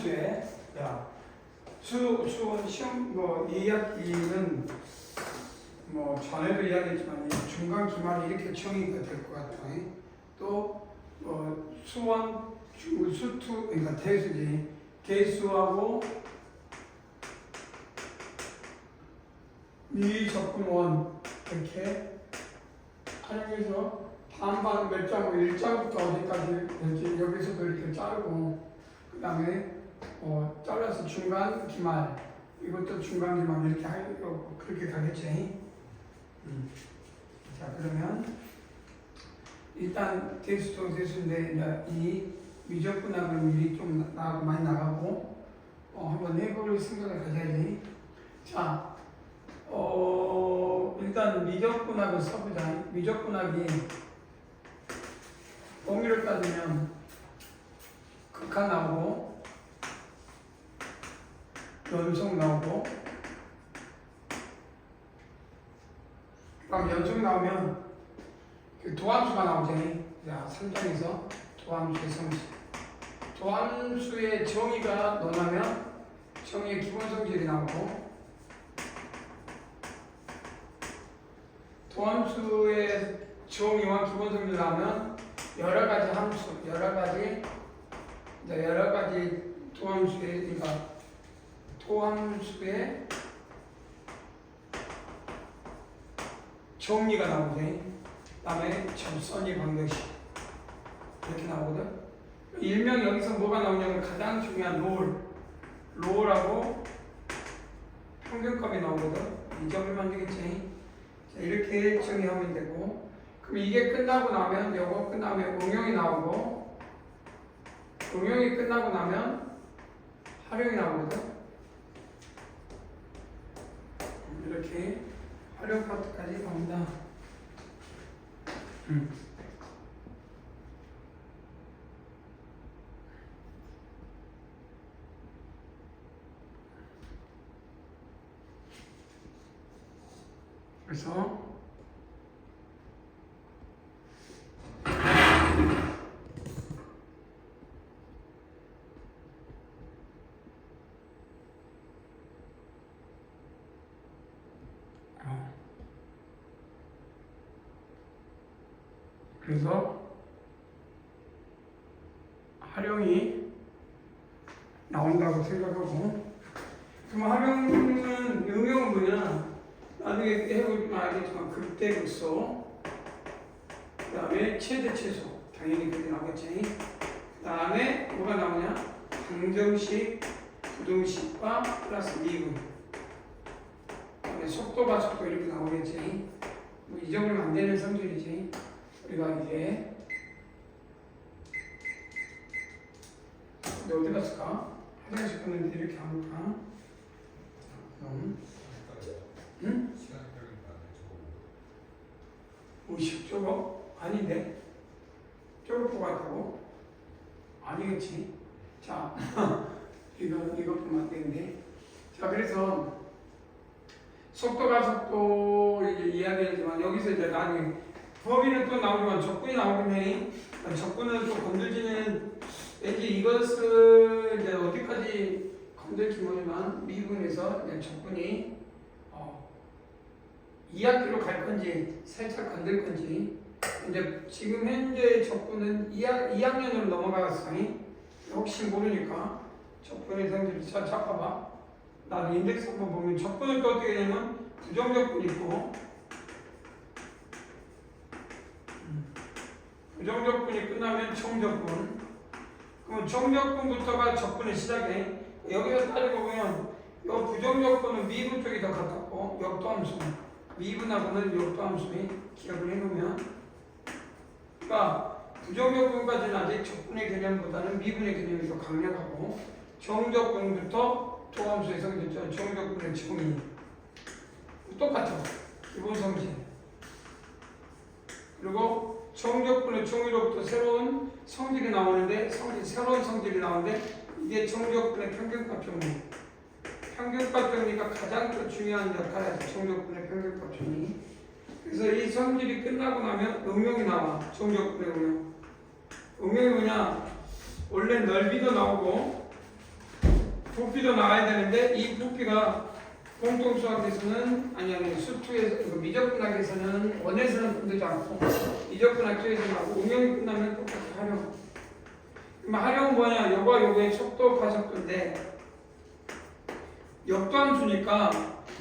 도함수에 수원 시험 뭐 2학기는 뭐 전에도 이야기했지만 중간 기말이 이렇게 정의가 될 것 같아요. 또 수원 수투 그러니까 대수지 대수하고 미적분원 이렇게 활용해서 반반 몇 장으로 1장부터 어디까지 될지 여기서도 이렇게 자르고 그 다음에 잘라서 중간 기말 이것도 중간 기말 이렇게 하려고 그렇게 가겠지. 자 그러면 일단 대수도 대수인데 이제 이 미적분학은 미리 좀 나가고 많이 나가고 한번 해볼 생각을 가져야지. 자 일단 미적분학을 써보자. 미적분학이 범위를 따지면 극한 나오고 연속 나오고 그럼 연속 나오면 도함수가 나오잖아요. 자 3장에서 도함수의 성질 도함수의 정의가 논하면 정의의 기본 성질이 나오고 도함수의 정의와 기본 성질 나오면 여러 가지 함수, 여러 가지 도함수의 그러니까 도함수의 정리가 나오지. 그다음에 접선이 방정식 이렇게 나오거든. 일명 여기서 뭐가 나오냐면 가장 중요한 롤하고 평균값이 나오거든. 이 점을 만들겠지. 자, 이렇게 정의하면 되고, 그럼 이게 끝나고 나면 요거 끝나면 응용이 나오고, 응용이 끝나고 나면 활용이 나오거든. 이렇게 활용 파트까지 나온다. 그래서 활용이 나온다고 생각하고, 그럼 활용은 응용은 뭐냐? 나중에 해보면 알겠지만 극대극소, 그 다음에 최대 최소 당연히 그렇게 나오겠지. 그 다음에 뭐가 나오냐? 방정식, 부등식과 플러스 미분. 그 다음에 속도가 속도 이렇게 나오겠지. 뭐 잊어버리면 안 되는 성질이지. 우리가 이제 어디 갔을까? 화장실 갔는데 이렇게 안 올까? 응? 의식 저거? 아닌데? 저거 보고 왔다고? 아니겠지. 자, 이것뿐만 안 되는데. 자, 그래서 속도가 속도 이야기하지만 여기서 이제 나중에 범위는 또 나오지만 적분이 나오긴 해. 적분은 또 건들지는 왠지 이것을 이제 어디까지 건들지 모르지만 미분에서 이제 적분이 2학기로 갈 건지 살짝 건들 건지. 이제 지금 현재 적분은 2학년으로 넘어갔으니 혹시 모르니까 적분의 성질을 잘 잡아봐. 나도 인덱스 한번 보면 적분은 또 어떻게 되냐면 부정적분이 있고 부정적분이 끝나면 정적분. 그럼 정적분부터가 적분의 시작에 여기서 따지고 보면 이 부정적분은 미분 쪽이 더 가깝고 역도함수는 미분하고는 역도함수에 기억을 해놓으면 그러니까 부정적분까지는 아직 적분의 개념보다는 미분의 개념이 더 강력하고 정적분부터 도함수의 성질, 정적분의 정의 똑같아. 기본 성질. 그리고 정적분의 정의로부터 새로운 성질이 나오는데 새로운 성질이 나오는데 이게 정적분의 평균값 정리. 평균값 정리가 가장 또 중요한 역할을 하죠. 정적분의 평균값 정리. 그래서 이 성질이 끝나고 나면 응용이 나와. 정적분의 응용. 응용이 뭐냐? 원래 넓이도 나오고 부피도 나와야 되는데 이 부피가 공통수학에서는 아니 수투에서 미적분학에서는 원에서는 끝나지 않고 미적분학 쪽에서 나고 응용이 끝나면 똑같이 활용. 그럼 활용은 뭐냐? 요거와 요거의 속도 가속도인데 역도함수니까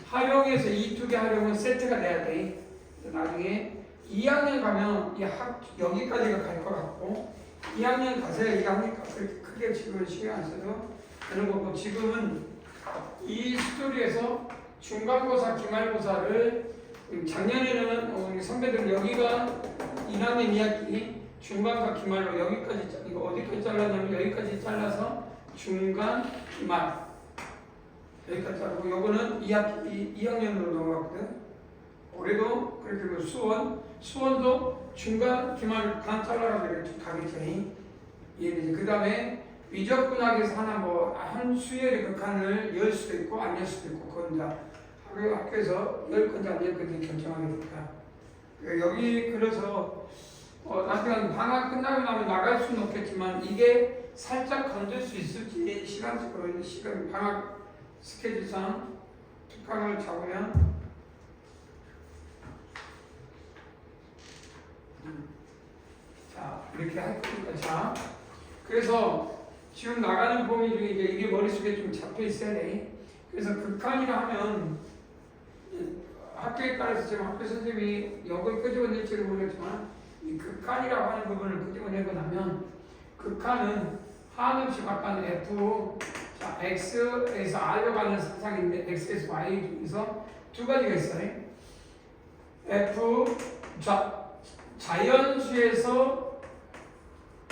활용에서 이 두 개 활용은 세트가 돼야 돼. 나중에 2학년 가면 여기까지가 갈 것 같고 2학년 가서야 이게 하니까 크게 지금은 신경 안 써도 되는 거고 지금은 이 스토리에서 중간고사, 기말고사를 작년에는 우리 선배들 여기가 1학년 2학기 중간과 기말로 여기까지 이거 어디까지 잘랐냐면 여기까지 잘라서 중간, 기말 여기까지 자르고 요거는 2학년으로 넘어갔거든. 올해도 그렇게 수원도 중간, 기말 반 잘라라 가겠지. 이해되지? 그 다음에 미적분학에서 하나 한 수열의 극한을 열 수도 있고 안 열 수도 있고 그건 이제 학교에서 열 건지 안 열 건지 결정하게 되니까 여기 그래서 나중에 방학 끝나고 나면 나갈 수는 없겠지만 이게 살짝 건들 수 있을지 시간 방학 스케줄상 특강을 잡으면 자 이렇게 할 거니까 자 그래서 지금 나가는 범위 중에 이게 머릿속에 좀 잡혀 있어야 돼. 그래서 극한이라 하면 학교에 따라서 지금 학교 선생님이 역을 끄집어낼지를 모르겠지만 이 극한이라고 하는 부분을 끄집어내고 나면 극한은 한없이 바깥 F 자 X에서 R로 가는 사상인데 X에서 Y 중에서 두 가지가 있어요. F 자연수에서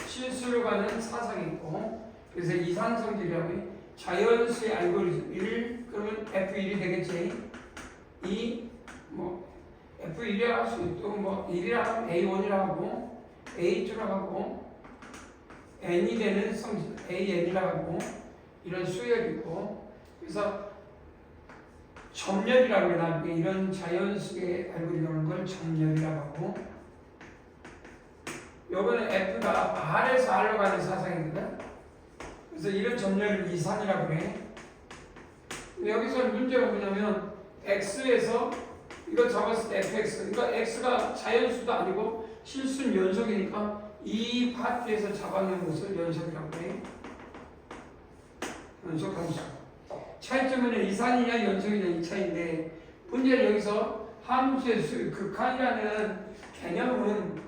실수로 가는 사상이 있고 그래서 이산성질이라고 해. 자연수의 알고리즘 1 그러면 F1이 되겠지. 2 F1이라 할 수 있고 1이라 하면 A1이라 하고 A2라 하고 N이 되는 성질 AN이라 하고 이런 수열이 있고 그래서 점열이라고 해요. 이런 자연수의 알고리즘을 걸 점열이라고 하고 요거는 F가 R에서 R로 가는 사상이거든. 그래서 이런 점열을 이산이라고 해. 여기서 문제가 뭐냐면 X에서 이거 잡았을 때 fx 그러니까 x가 자연수도 아니고 실수는 연속이니까 이 파트에서 잡아낸 것을 연속이라고 해. 연속 함수. 차이점은 이산이냐 연속이냐 이 차이인데 문제는 여기서 함수의 극한이라는 개념은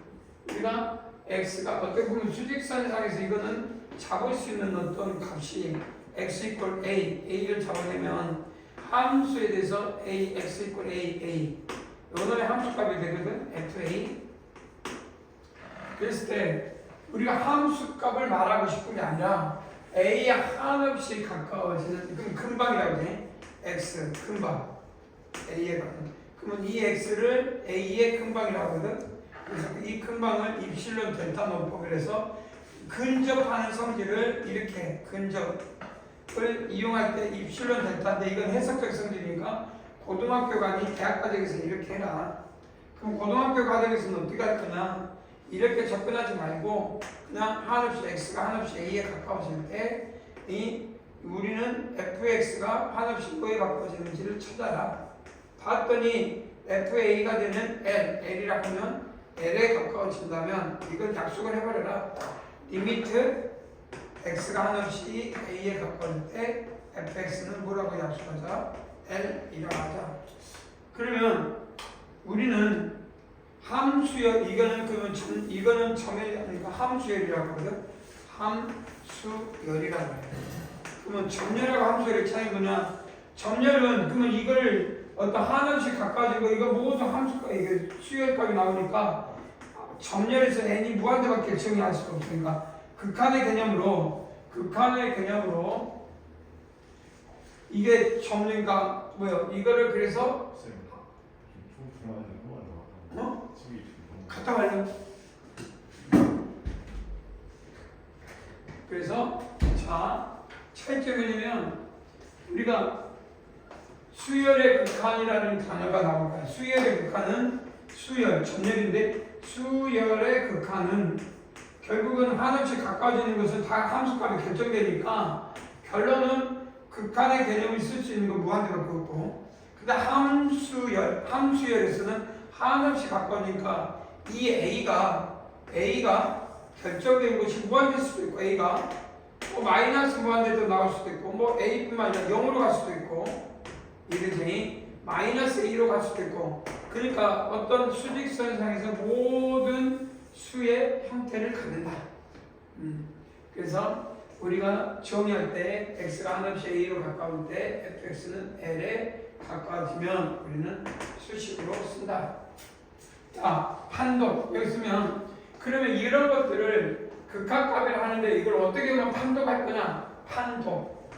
우리가 x가 어떻게 보면 수직선상에서 이거는 잡을 수 있는 어떤 값이 x 이퀄 a, a를 잡아내면 함수에 대해서 a, x 이퀄 a 요놈의 함수값이 되거든, fa. 그랬을 때 우리가 함수값을 말하고 싶은 게 아니라 a에 한없이 가까워지는 그럼 근방이라고 해. x 근방 a에 가까워. 그러면 이 x를 a의 근방이라고 하거든. 그래서 이 근방을 입실론 델타 논법을 해서 근접하는 성질을 이렇게 근접을 이용할 때 입실론 델타인데 이건 해석적 성질이니까 고등학교 과정이 대학 과정에서 이렇게 해라. 그럼 고등학교 과정에서는 어떻게 할 거냐? 이렇게 접근하지 말고 그냥 한없이 x가 한없이 a에 가까워질 때 우리는 fx가 한없이 뭐에 가까워지는지를 찾아라. 봤더니 fa가 되는 l이라 하면 l에 가까워진다면 이걸 약속을 해버려라. 리미트 x가 한없이 a에 가까워질 때 fx는 뭐라고 약속하자? l이라고 하자. 그러면 우리는 함수열 이거는 점열이 아니고 함수열이라고 하거든. 함수열이라고 해. 그러면 점열하고 함수열의 차이 뭐냐? 점열은 그러면 이걸 어떤 한없이 가까워지고 이거 모두 함수값 이게 수열값이 나오니까 점열에서 n이 무한대밖에 결정이 할 수가 없으니까 극한의 개념으로 이게 점유가 뭐요? 이거를 그래서 갔다 와요. 그래서 자 차이점이냐면 우리가 수열의 극한이라는 단어가 나올 거야. 수열의 극한은 수열 점열인데 수열의 극한은 결국은 한없이 가까워지는 것은 다 함수값이 결정되니까 결론은 극한의 개념을 쓸 수 있는 건 무한대밖에 없고, 근데 함수열에서는 한없이 가까우니까 이 A가 결정된 것이 무한대일 수도 있고, A가 뭐 마이너스 무한대도 나올 수도 있고, 뭐 A뿐만 아니라 0으로 갈 수도 있고, 이래저래 마이너스 A로 갈 수도 있고, 그러니까 어떤 수직선상에서 모든 수의 형태를 갖는다. 그래서 우리가 정의할 때 x가 한없이 a로 가까울 때 fx는 l에 가까워지면 우리는 수식으로 쓴다. 자, 판도 여기 쓰면 그러면 이런 것들을 극한값이라 하는데 이걸 어떻게 하면 판도할 거냐? 판도.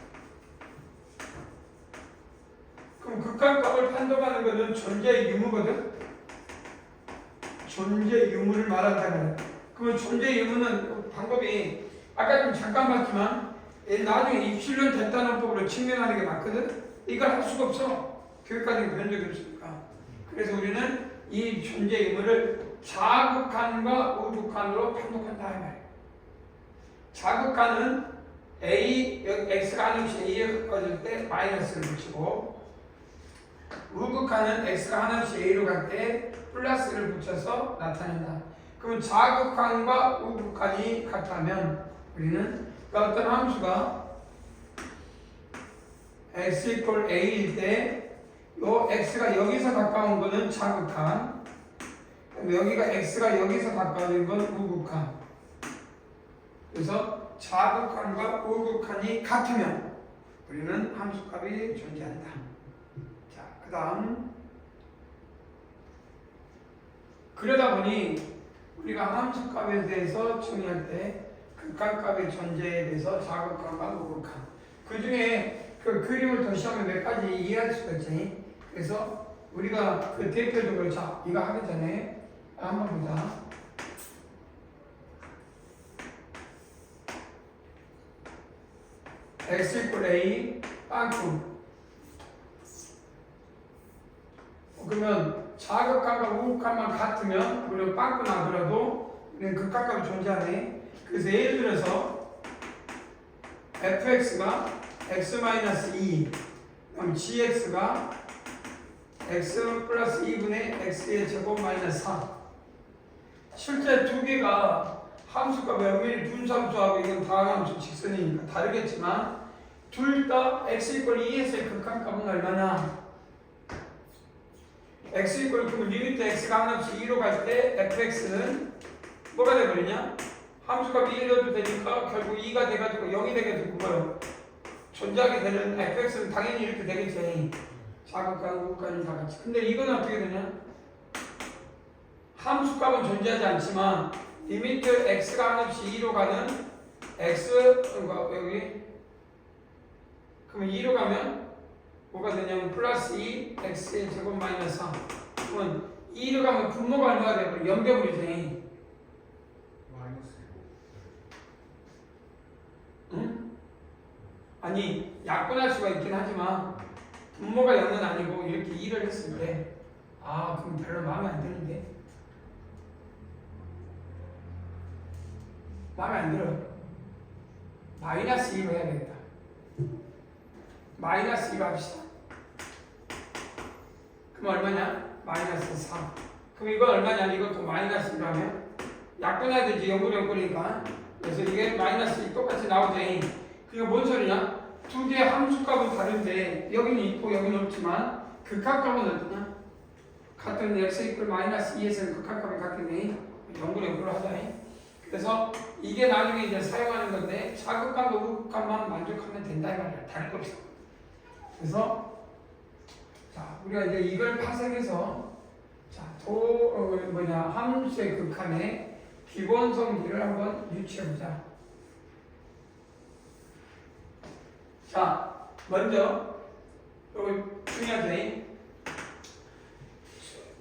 그럼 극한값을 판도하는 것은 존재의 유무거든. 존재 유무를 말한다는 거야. 그러면 존재 유무는 방법이 아까 좀 잠깐 봤지만 나중에 입실론 대단원법으로 측면하는 게 맞거든. 이걸 할 수가 없어. 교육과정에 배운 적이 없으니까. 그래서 우리는 이 존재 유무를 자극한과 우극한으로 판독한다 이 말이야. 자극한은 a x가 한없이 a에 가까워질 때 마이너스를 붙이고, 우극한은 x가 한없이 a로 갈 때 플러스를 붙여서 나타낸다. 그러면 자극한과 우극한이 같다면 우리는 어떤 함수가 x equal a일 때 요 x가 여기서 가까운 거는 자극한, 여기가 x가 여기서 가까운 건 우극한. 그래서 자극한과 우극한이 같으면 우리는 함수값이 존재한다. 자, 그 다음 그러다 보니 우리가 함수값에 대해서 정의할 때 극한값의 존재에 대해서 자극한과 우극한, 그 중에 그 그림을 더 시험에 몇 가지 이해할 수가 있지. 그래서 우리가 그 대표적으로, 자, 이거 하기 전에 한번 보자. x equal a 빵꾸. 그러면 자극한과 우극한만 같으면 우리는 빵꾸 나더라도 우리는 극한값이 존재하네. 그래서 예를 들어서 fx가 x-2, 그럼 gx가 x 플러스 2분의 x의 제곱 마이너스 4. 실제 두 개가 함수값이 엄밀히 분수함수하고 이건 다항함수 직선이니까 다르겠지만 둘 다 x equal 2에서의 극한값은 얼마냐? x equal 그러면 리미트 x가 한없이 2로 갈 때 fx는 뭐가 돼버리냐? 함수값이 1이어도 되니까 결국 2가 돼가지고 0이 되게 되고요. 존재하게 되는 fx는 당연히 이렇게 되겠지. 자극한 우극한이 다 같이. 근데 이건 어떻게 되냐? 함수값은 존재하지 않지만 리미트 x가 한없이 2로 가는 x, 여기 그러면 2로 가면 뭐가 되냐면 플러스 2 x의 제곱 마이너스 3. 그러면 2로 가면 분모가 얼마가 되고 0 돼버리지. 응? 아니 약분할 수가 있긴 하지만 분모가 0은 아니고 이렇게 2를 했을 때 그럼 별로 마음에 안 드는데. 마음에 안 들어. 마이너스 2로 해야겠다. 마이너스 2로 합시다. 그럼 얼마냐? 마이너스 4. 그럼 이거 얼마냐? 이것도 마이너스 1로 하면 약분해야 되지. 0분의 그래서 이게 마이너스 2 똑같이 나오지. 그러니까 뭔 소리냐? 두 개의 함수값은 다른데 여기는 있고 여기는 없지만 극한값은 어떠냐? 같은 x equal 마이너스 2에서는 극한값이 같겠네. 0분의 0으로 하자. 그래서 이게 나중에 이제 사용하는 건데 자극값과 우극값만 만족하면 된다 이 말이야. 다른 거 없어. 그래서 자, 우리가 이제 이걸 파생해서 자, 함수의 극한의 기본 성질을 한번 유추해 보자. 자, 먼저 중요하지.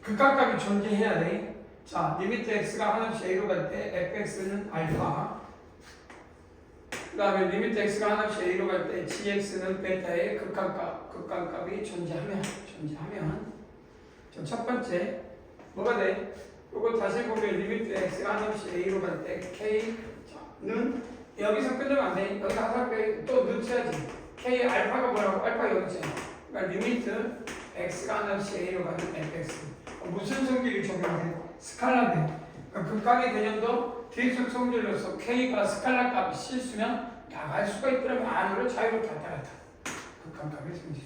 극한값이 존재해야 돼. 자, 리미트 x가 한없이 a로 갈 때 fx는 알파. 그 다음에 리미트 x가 한없이 a로 갈 때 gx는 베타의 극한값이 존재하면. 자, 첫 번째 뭐가 돼? 이거 다시 보면 리미트 x가 한없이 a로 갈 때 k는 여기서 끝내면 안 돼. 여기서 하나 또 넣어야지. K 알파가 뭐라고? 알파 여기지. 그러니까 리미트 x가 하나씩 a로 가는 fx. 무슨 성질이 적용돼? 스칼라인데. 그러니까 극각의 개념도 뒤속 성질로서 K가 스칼라 값이 실수면 나갈 수가 있더라면 안으로 자유롭게 왔다 갔다. 극각값의 성질.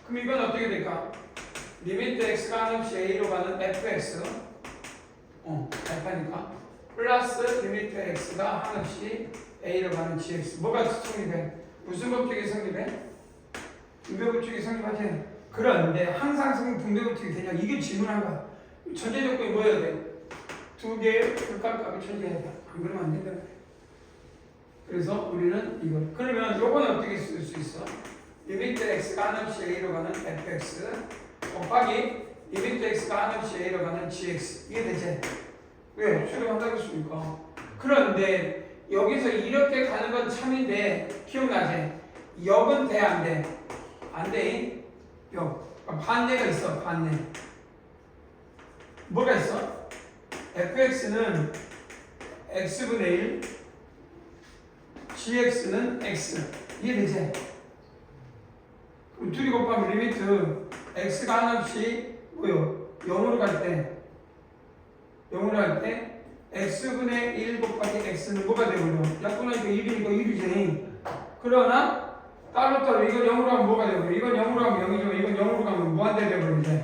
그럼 이건 어떻게 될까? 리미트 x가 한없이 a로 가는 fx 알파니까 플러스 리미트 x가 한없이 a로 가는 gx 뭐가 성립해? 무슨 법칙이 성립해? 분배법칙이 성립하지? 그런데 항상 분배법칙이 되냐? 이게 질문한 거야. 전제 조건이 뭐여야 돼? 두 개의 극각값이 존재해야 돼. 안 그러면 안 된다. 그래서 우리는 이거. 그러면 요거는 어떻게 쓸 수 있어? 리미트 x가 한없이 a로 가는 fx 곱하기 리미트 x가 한없이 a로 가는 gx. 이게 되지? 왜? 수렴한다고 했으니까. 그런데 여기서 이렇게 가는 건 참인데 기억나지? 역은 돼? 안 돼? 안 돼. 역. 반대가 있어. 반대. 뭐가 있어? fx는 x분의 1 gx는 x. 이해되지? 그럼 둘이 곱하면 리미트 x가 한없이 뭐요? 0으로 갈 때 0으로 할 때 x분의 1 곱하기 x는 뭐가 되고요? 약분하니까 1이니까 1이지. 그러나 따로 이건 0으로 하면 뭐가 되고 이건 0으로 하면 0이죠. 이건 0으로 가면 무한대 되버리지.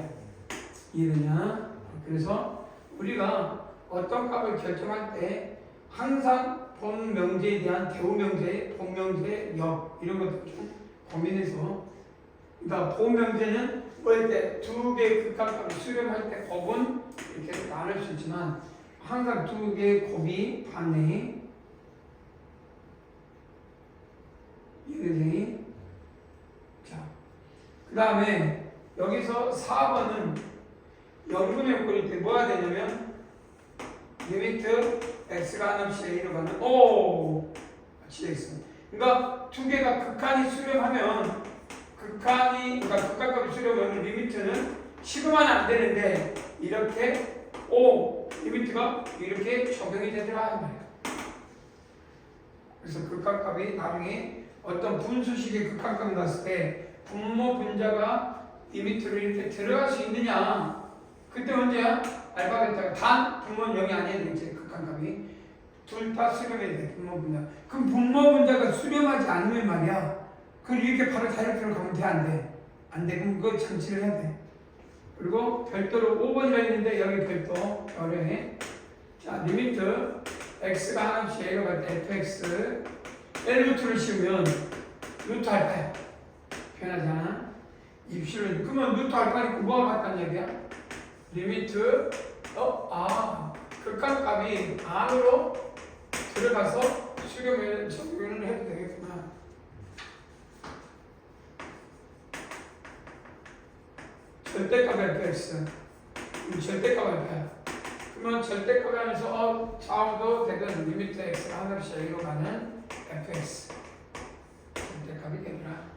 이해되냐? 그래서 우리가 어떤 값을 결정할 때 항상 본 명제에 대한 대우 명제, 본 명제, 역 이런 것들 좀 고민해서 그러니까 본 명제는 뭐 할 때 두 개의 극각값을 수렴할 때 곱은 이렇게 나눌 수 있지만 항상 두 개의 곱이 반대. 이해되니? 자, 그 다음에 여기서 4번은 영분의 요건일 때 뭐가 되냐면 리미트 x가 한없이 a로 가는 gx. 그러니까 두 개가 극한이 수렴하면 그러니까 극각값이 수렴하면 리미트는 식으면 안 되는데 이렇게 리미트가 이렇게 적용이 되더라 이 말이야. 그래서 극각값이 나중에 어떤 분수식의 극한값이 났을 때 분모 분자가 리미트로 이렇게 들어갈 수 있느냐? 그때 언제야? 알파 베타가 단 분모는 0이 아니어야 되겠지. 극한값이 둘 다 수렴해야 돼. 분모 분자. 그럼 분모 분자가 수렴하지 않으면 말이야. 그럼 이렇게 바로 자연표로 가면 돼? 안 돼? 안 돼. 그럼 그거 장치를 해야 돼. 그리고 별도로 5번이라 했는데 여기 별도 어려해. 자, 리미트 x가 한없이 a로 갈 때 fx L루트를 씌우면 루트 알파야. 변하잖아. 입실은 그러면 루트 알파니까 뭐가 같다는 얘기야? 리미트 극각값이 안으로 들어가서 수렴을 적용을 해도 되겠구나. 절대값 fx 절대값 al파야. 그러면 절대값 하면서 좌우도 되든 리미트 x가 한없이 a로 가는 fx 절대값이 되더라.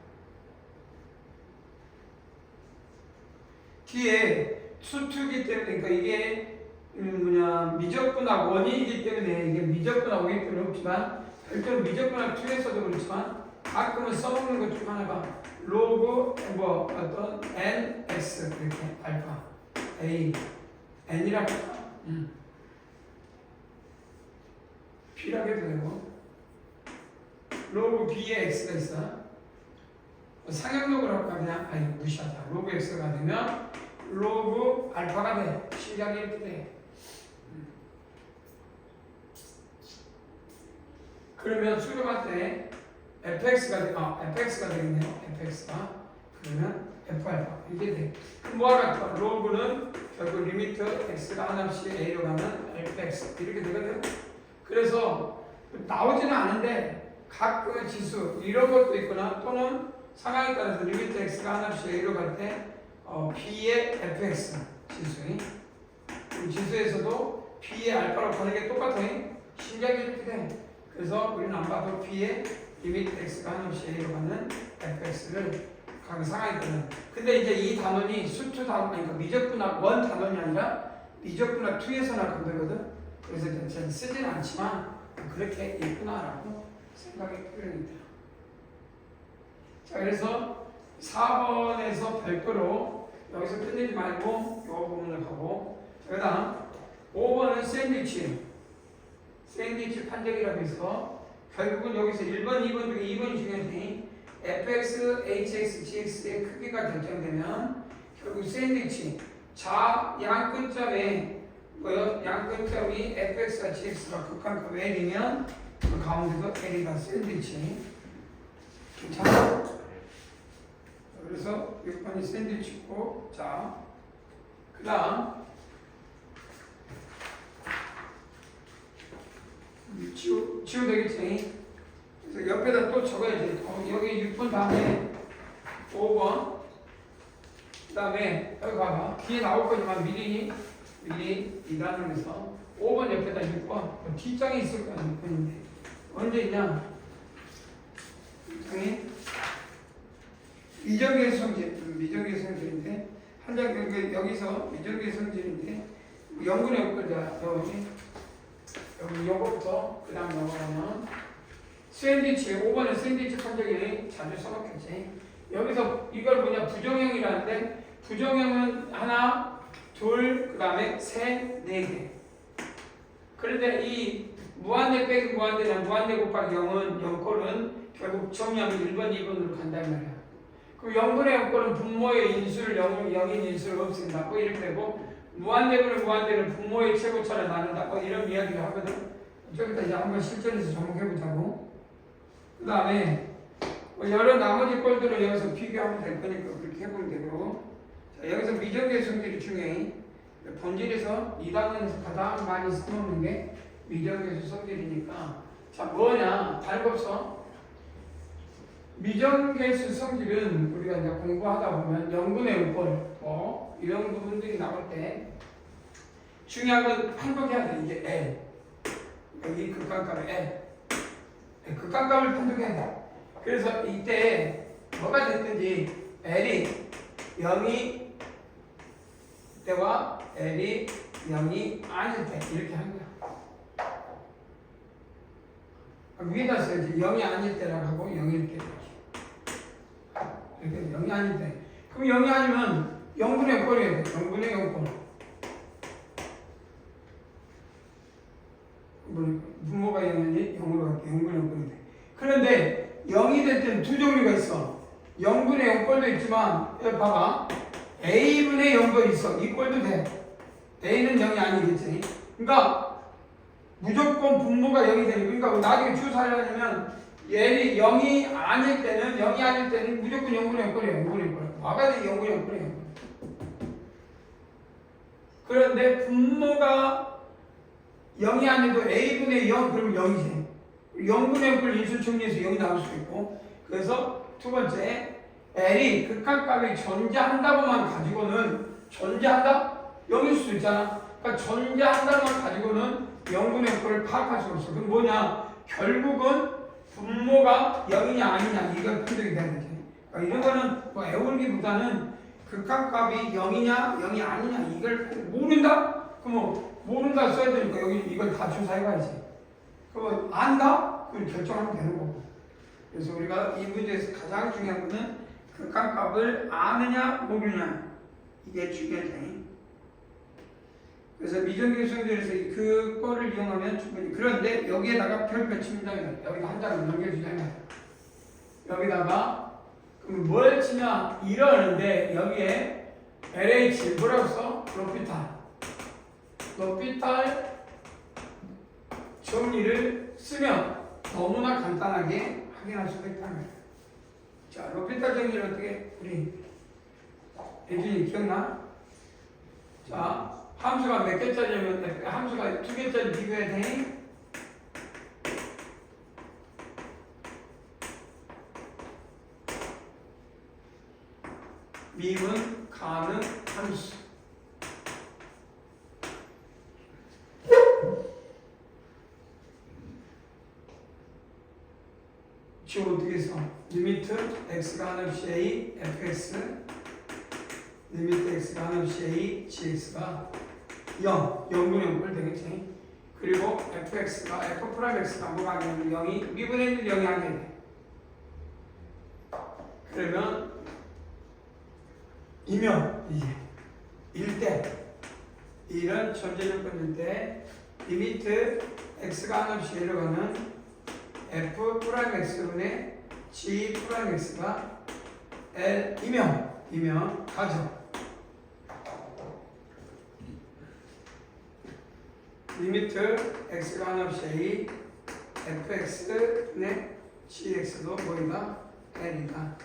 뒤에 수투기 때문에 그러니까 이게 미적분학 원이기 때문에 이게 미적분학 오기 때문에 없지만 별도로 미적분학 2에서도 그렇지만 가끔은 써먹는 것 중 하나가 로그 어떤 nx 이렇게 알파 a n이라고 b라고 해도 되고 로그 b에 x가 있어. 상향로그를 할까 그냥 무시하자. 로그 x가 되면 로그 알파가 돼. 신기하게 이렇게 돼. 그러면 수렴할 때 fx가 되겠네요. fx가 그러면 f알파 이게 돼. 그럼 뭐가 같아? 로그는 결국 리미트 x가 한없이 a로 가는 fx 이렇게 되거든. 그래서 나오지는 않은데 가끔의 지수 이런 것도 있거나 또는 상황에 따라서 리미트 x가 한없이 a로 갈 때 b의 fx 지수이 지수에서도 b의 알파로 가는 게 똑같아. 신기하게 이렇게 돼. 그래서 우리는 안 봐도 b의 리미트 x가 한없이 a로 가는 fx를 각 상황에 따라. 근데 이제 이 단원이 수투 단원 그러니까 미적분학 1 단원이 아니라 미적분학 2에서 나온 거거든. 그래서 전체는 쓰지는 않지만 그렇게 있구나라고 생각의 표현입니다. 자, 그래서 4번에서 별도로 여기서 끝내지 말고 이 부분을 가고, 그 다음 5번은 샌드위치 판정이라고 해서 결국은 여기서 1번, 2번 중에 2번이 중요한데 fx, hx, gx의 크기가 결정되면 결국 샌드위치 양 끝점에 양 끝점이 fx와 gx가 극한값 L이면 그 가운데도 L이가 샌드위치. 괜찮아? 그래서 6번이 샌드위치고, 자, 그 다음 치우 되겠지? 그래서 옆에다 또 적어야지. 여기 6번 다음에 5번, 그 다음에 여기 봐봐. 뒤에 나올 거지만 미리 이 단원에서 5번 옆에다 6번 뒷장에 있을 거야. 6번인데 언제 있냐? 뒷장에 미정계 성질인데 한 장 여기서 미정계 성질인데 영분의 요거자 여기 요거부터 그 다음 넘어가면 샌드위치 5번에 샌드위치 판정이 자주 써먹겠지. 여기서 이걸 뭐냐 부정형이라는데 부정형은 하나, 둘, 그 다음에 셋, 네 개. 그런데 이 무한대 빼기 무한대 곱하기 0은 0꼴은 결국 정의하면 1번, 2번으로 간단 말이야. 그 0분의 0꼴은 분모의 인수를 0인 인수를 없앤다. 뭐 이렇게 되고 무한대분의 무한대를 분모의 최고차를 나눈다. 뭐 이런 이야기를 하거든. 좀 이따 이제 한번 실전에서 접목해보자고. 그 다음에 뭐 여러 나머지 꼴들을 여기서 비교하면 될 거니까 그렇게 해보면 되고. 자, 여기서 미정계 성질이 중요해. 본질에서 2단원에서 가장 많이 써먹는 게 미정계수 성질이니까. 자, 뭐냐? 달법서. 미정계수 성질은 우리가 이제 공부하다 보면 0분의 0꼴 이런 부분들이 나올 때 중요한 건 판독해야 돼. 이게 L. 여기 극한값의 L. 극한값을 판독해야 돼. 그래서 이때 뭐가 됐든지 L이 0이 때와 L이 0이 아닐 때 이렇게 하는 거야. 위에다 써야지. 0이 아닐 때라고 하고 0일 때 이렇게 0이 아닐 때. 그럼 0이 아니면 0분의 0꼴이에요. 0분의 0꼴. 분모가 0이니 0으로 갈게. 0분의 0꼴인데. 그런데 0이 될 때는 두 종류가 있어. 0분의 0꼴도 있지만 여기 봐봐. A분의 0도 있어. 이 꼴도 돼. A는 0이 아니겠지. 그러니까 무조건 분모가 0이 되니까 그러니까 나중에 추사하려면 얘는 0이 아닐 때는 무조건 0분의 0꼴이에요. 0분의 0꼴. 와가 돼 0분의 0꼴이에요. 그런데 분모가 0이 아니도 A분의 0 그러면 0이지. 0분의 0꼴 인수 정리해서 0이 나올 수 있고. 그래서 두 번째 L이 극한값이 존재한다고만 가지고는 존재한다? 0일 수도 있잖아. 그러니까 존재한다고만 가지고는 0분의 0꼴을 파악할 수 없어. 그럼 뭐냐? 결국은 분모가 0이냐 아니냐 이걸 판정이 되는 거지. 그러니까 이런 거는 뭐 애울기보다는 극한값이 0이냐 0이 아니냐 이걸 모른다? 그럼 모른다 써야 되니까 여기 이걸 다 조사해봐야지. 그럼 안다? 그럼 결정하면 되는 거고. 그래서 우리가 이 문제에서 가장 중요한 거는 극한값을 아느냐 모르냐 이게 중요하지. 그래서 미정계수 성질에서 그거를 이용하면 충분히. 그런데 여기에다가 별표 칩니다. 여기다 한 장을 넘겨주잖아요. 여기다가 그럼 뭘 치냐 이러는데 여기에 LH 뭐라고 써? 로피탈 정리를 쓰면 너무나 간단하게 확인할 수가 있다는 거예요. 자, 로피탈 정리를 어떻게 우리 예준이 기억나? 자, 함수가 몇 개짜리면 함수가 2개짜리 비교해야 돼. 미분 가능 함수. 지금 어떻게 써? 리미트 x가 한없이 a fx 리미트 x가 한없이 a gx가 0, 0분의 0꼴 되겠지. 그리고 fx가 f'x가 뭐가 아니면 0이 미분의 1 0이 아니야 돼. 그러면 이면 이제 1대 이런 전제 조건일 때 리미트 x가 한없이 내려가는 f'x분의 g'x가 L이면 가죠. 리미트 x가 한없이 a fx분의 gx도 뭐이다? L이다.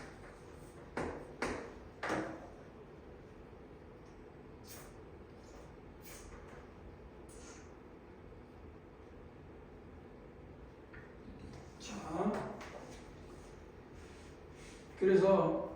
그래서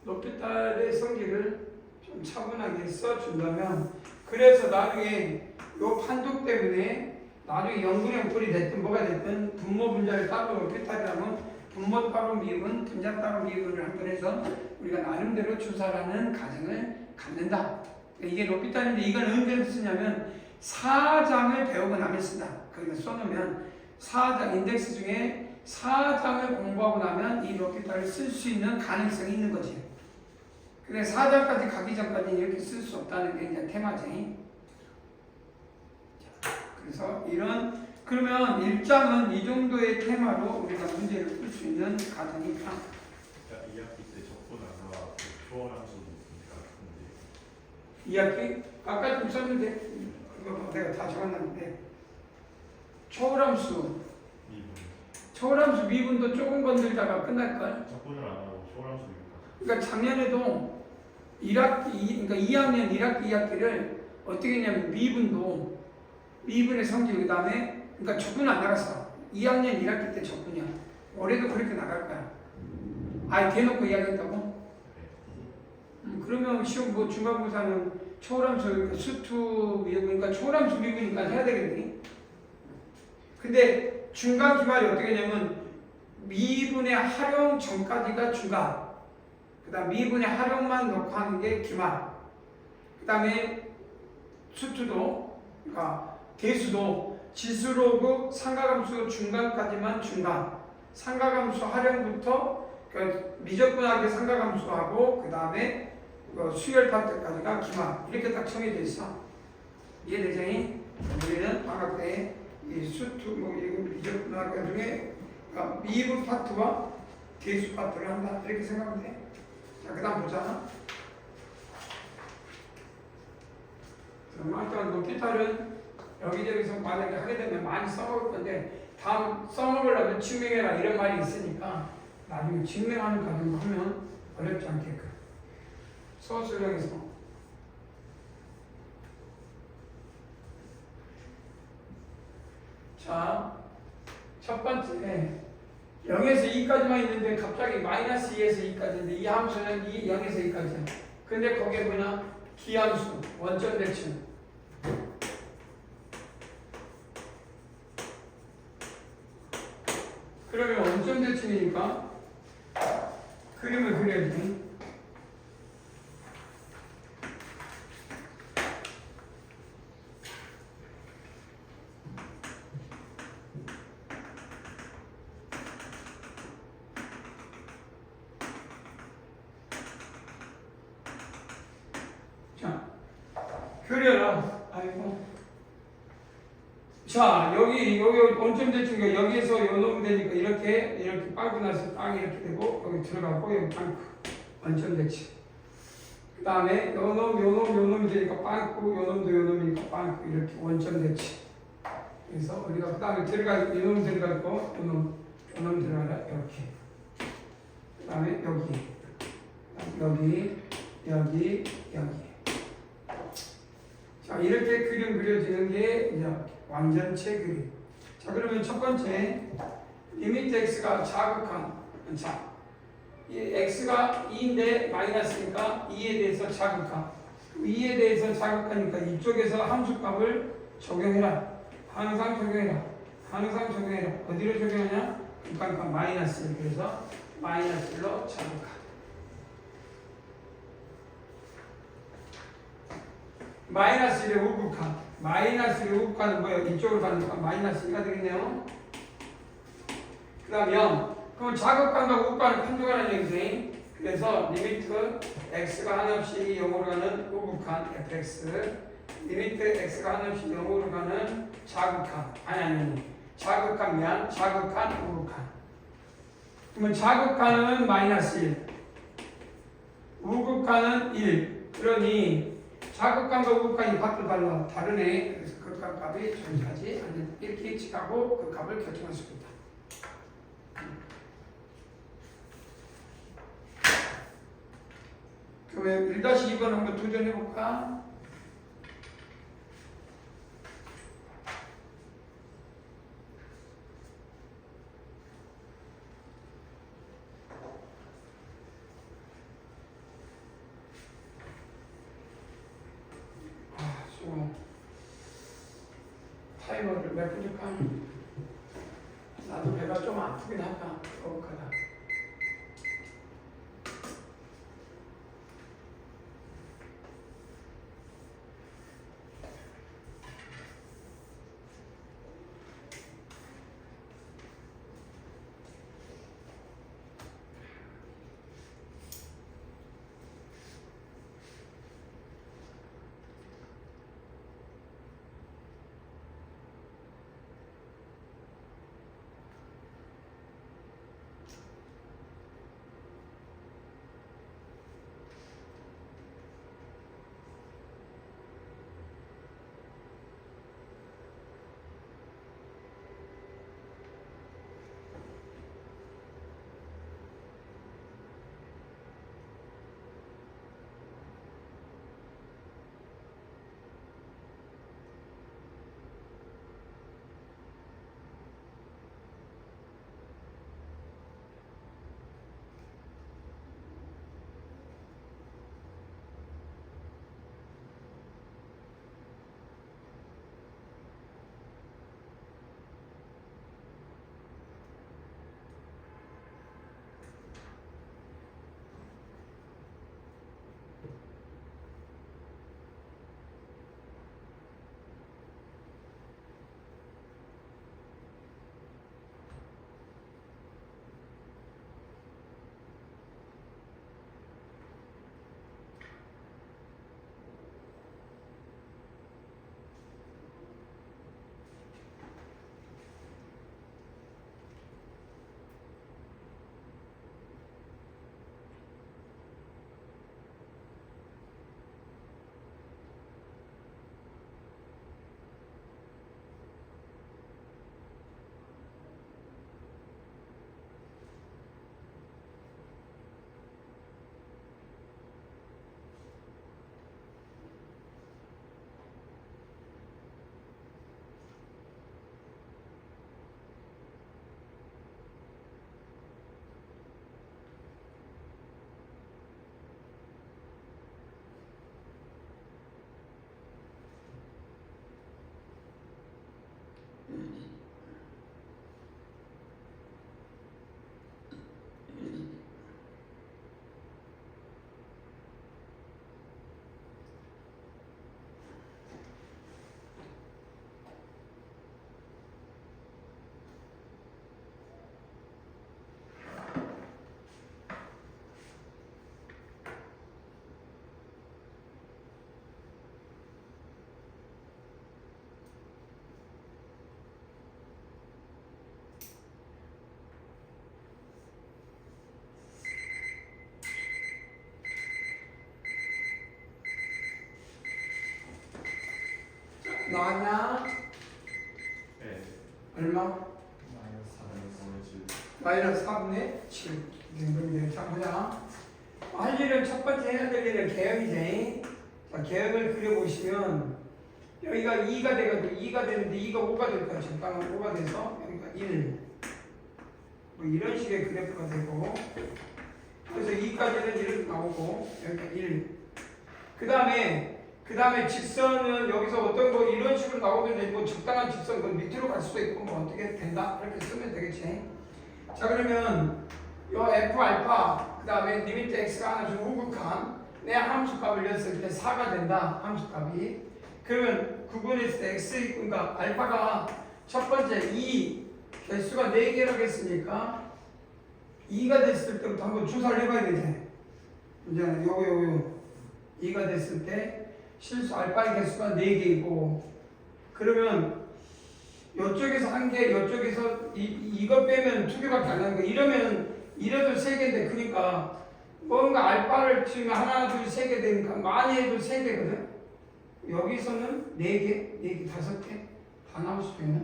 높이딸의 성질을 좀 차분하게 써준다면 그래서 나중에 요 판독 때문에 나중에 0분의 0뿔이 됐든 뭐가 됐든 분모 분자를 따로 높이딸이라면 분모 따로 미분, 분자 따로 미분을 한번 해서 우리가 나름대로 추사라는 가정을 갖는다. 이게 높이딸인데 이건 언제 쓰냐면 4장을 배우고 나면 쓴다. 거기다 써놓으면 4장 인덱스 중에 4장을 공부하고 나면 이 높이딸을 쓸 수 있는 가능성이 있는 거지. 근데 4장까지 가기 전까지 이렇게 쓸 수 없다는 게 이제 테마지. 그래서 그러면 1장은 이 정도의 테마로 우리가 문제를 풀 수 있는 가정이다. 2학기 때 접근하다가 초월함수 같은데 2학기? 아까 좀 썼는데 이거 내가 다 적어놨는데 초월함수 초월함수 미분도 조금 건들다가 끝날걸? 접근을 안 하고 초월함수 그러니까 작년에도 1학기, 그러니까 2학년 1학기 2학기를 어떻게 했냐면 미분의 성질 그 다음에 그러니까 적분 안 나갔어. 2학년 1학기 때 적분이야. 올해도 그렇게 나갈 거야. 아예 대놓고 이야기했다고? 그러면 시험 뭐 중간고사는 초월함수 그러니까 수투 미분 그러니까 초월함수 미분이니까 해야 되겠니? 근데 중간 기말이 어떻게 되냐면 미분의 활용 전까지가 중간 그 다음 미분의 활용만 넣고 하는 게 기말 그 다음에 수투도 그러니까 대수도 지수로그 삼각함수 중간까지만 중간 삼각함수 활용부터 그 미적분하게 삼각함수하고 그 다음에 수열 파트까지가 기말 이렇게 딱 정해져 있어. 이해되지? 우리는 방학 때 이 수투 뭐 이거 미적분학 중에 그러니까 미분 파트와 대수 파트를 한다 이렇게 생각하면 돼. 자 그다음 보자. 일단 높이탈은 여기저기서 만약에 하게 되면 많이 써먹을 건데 다음 써먹으려면 증명해라 이런 말이 있으니까 나중에 증명하는 과정을 하면 어렵지 않게끔 서술형에서 자, 첫 번째 0에서 2까지만 있는데 갑자기 마이너스 2에서 2까지인데 이 함수는 0에서 2까지야. 근데 거기에 뭐냐? 기함수, 원점 대칭. 그러면 원점 대칭이니까 그림을 그려야지. 그려라. 아이고. 자, 여기 원점 대칭이 여기에서 요 놈이 되니까 이렇게 빨고 나서 땅이 이렇게 되고 여기 들어가고 여기 빵꾸 원점 대칭. 그 다음에 요 놈이 되니까 빵꾸 요 놈이니까 빵꾸 이렇게 원점 대칭. 그래서 우리가 그 다음에 요 놈 들어갈 거 요 놈 들어가라 이렇게. 그 다음에 여기. 자, 이렇게 그림 그려지는 게 이제 완전체 그림. 자, 그러면 첫 번째 리미트 x가 자극한 자, 이 x가 2인데 마이너스니까 2에 대해서 자극한 2에 대해서 자극하니까 이쪽에서 함수값을 적용해라. 항상 적용해라. 어디로 적용하냐? 그러니까 마이너스. 그래서 마이너스 1로 자극한. 마이너스 1의 우극한 마이너스 우극한은 뭐예요? 이쪽으로 가니까 마이너스 2가 되겠네요. 그 다음 0. 그럼 자극관과 우극관을 판정하는 얘기죠. 그래서 리미트 x가 한없이 0으로 가는 우극한 fx, 리미트 x가 한없이 0으로 가는 자극한, 아니 자극한 미안, 자극한 우극한. 그러면 자극한은 마이너스 1, 우극한은 1. 그러니 자극한과 우극한이 값도 달라. 다르네. 그래서 그 값이 존재하지 않는, 이렇게 예측하고 그 값을 결정할 수 있다. 그러면 1-2번 한번 도전해볼까? 타이머를 몇 분일까? 나도 배가 좀 아프긴 하다. 어떡하다. 나왔냐? 네. 얼마? 마이너스 4분의 4분의 7. 자, 보자. 할 일은 첫 번째 해야 될 일은 개형이지. 자, 개형을 그려보시면 여기가 2가 돼가지고 2가 되는데 2가 5가 될 거야. 적당한 5가 돼서 여기가 1. 뭐 이런 식의 그래프가 되고, 그래서 2까지는 이렇게 나오고 여기가 1. 그 다음에 직선은 여기서 어떤 거 이런 식으로 나오는데 뭐 적당한 직선 그 밑으로 갈 수도 있고 뭐 어떻게 된다 이렇게 쓰면 되겠지. 자, 그러면 요 f 알파 그 다음에 리미트 x가 하나 좀 우극한 내 함수값을 냈을 때 4가 된다 함수값이. 그 그러면 구분했을 때 x 그러니까 알파가 첫 번째 2 개수가 4개라고 했으니까 2가 됐을 때부터 한번 추사를 해봐야 되지. 이제는 요거 2가 됐을 때 실수 알파의 개수가 4개이고 그러면 이쪽에서 1개, 이쪽에서 이거 빼면 2개밖에 안 나는 거. 이러면 이래도 3개인데 그러니까 뭔가 알파를 치면 하나, 둘, 3개 되니까 많이 해도 3개거든. 여기서는 4개, 5개 다 나올 수도 있나?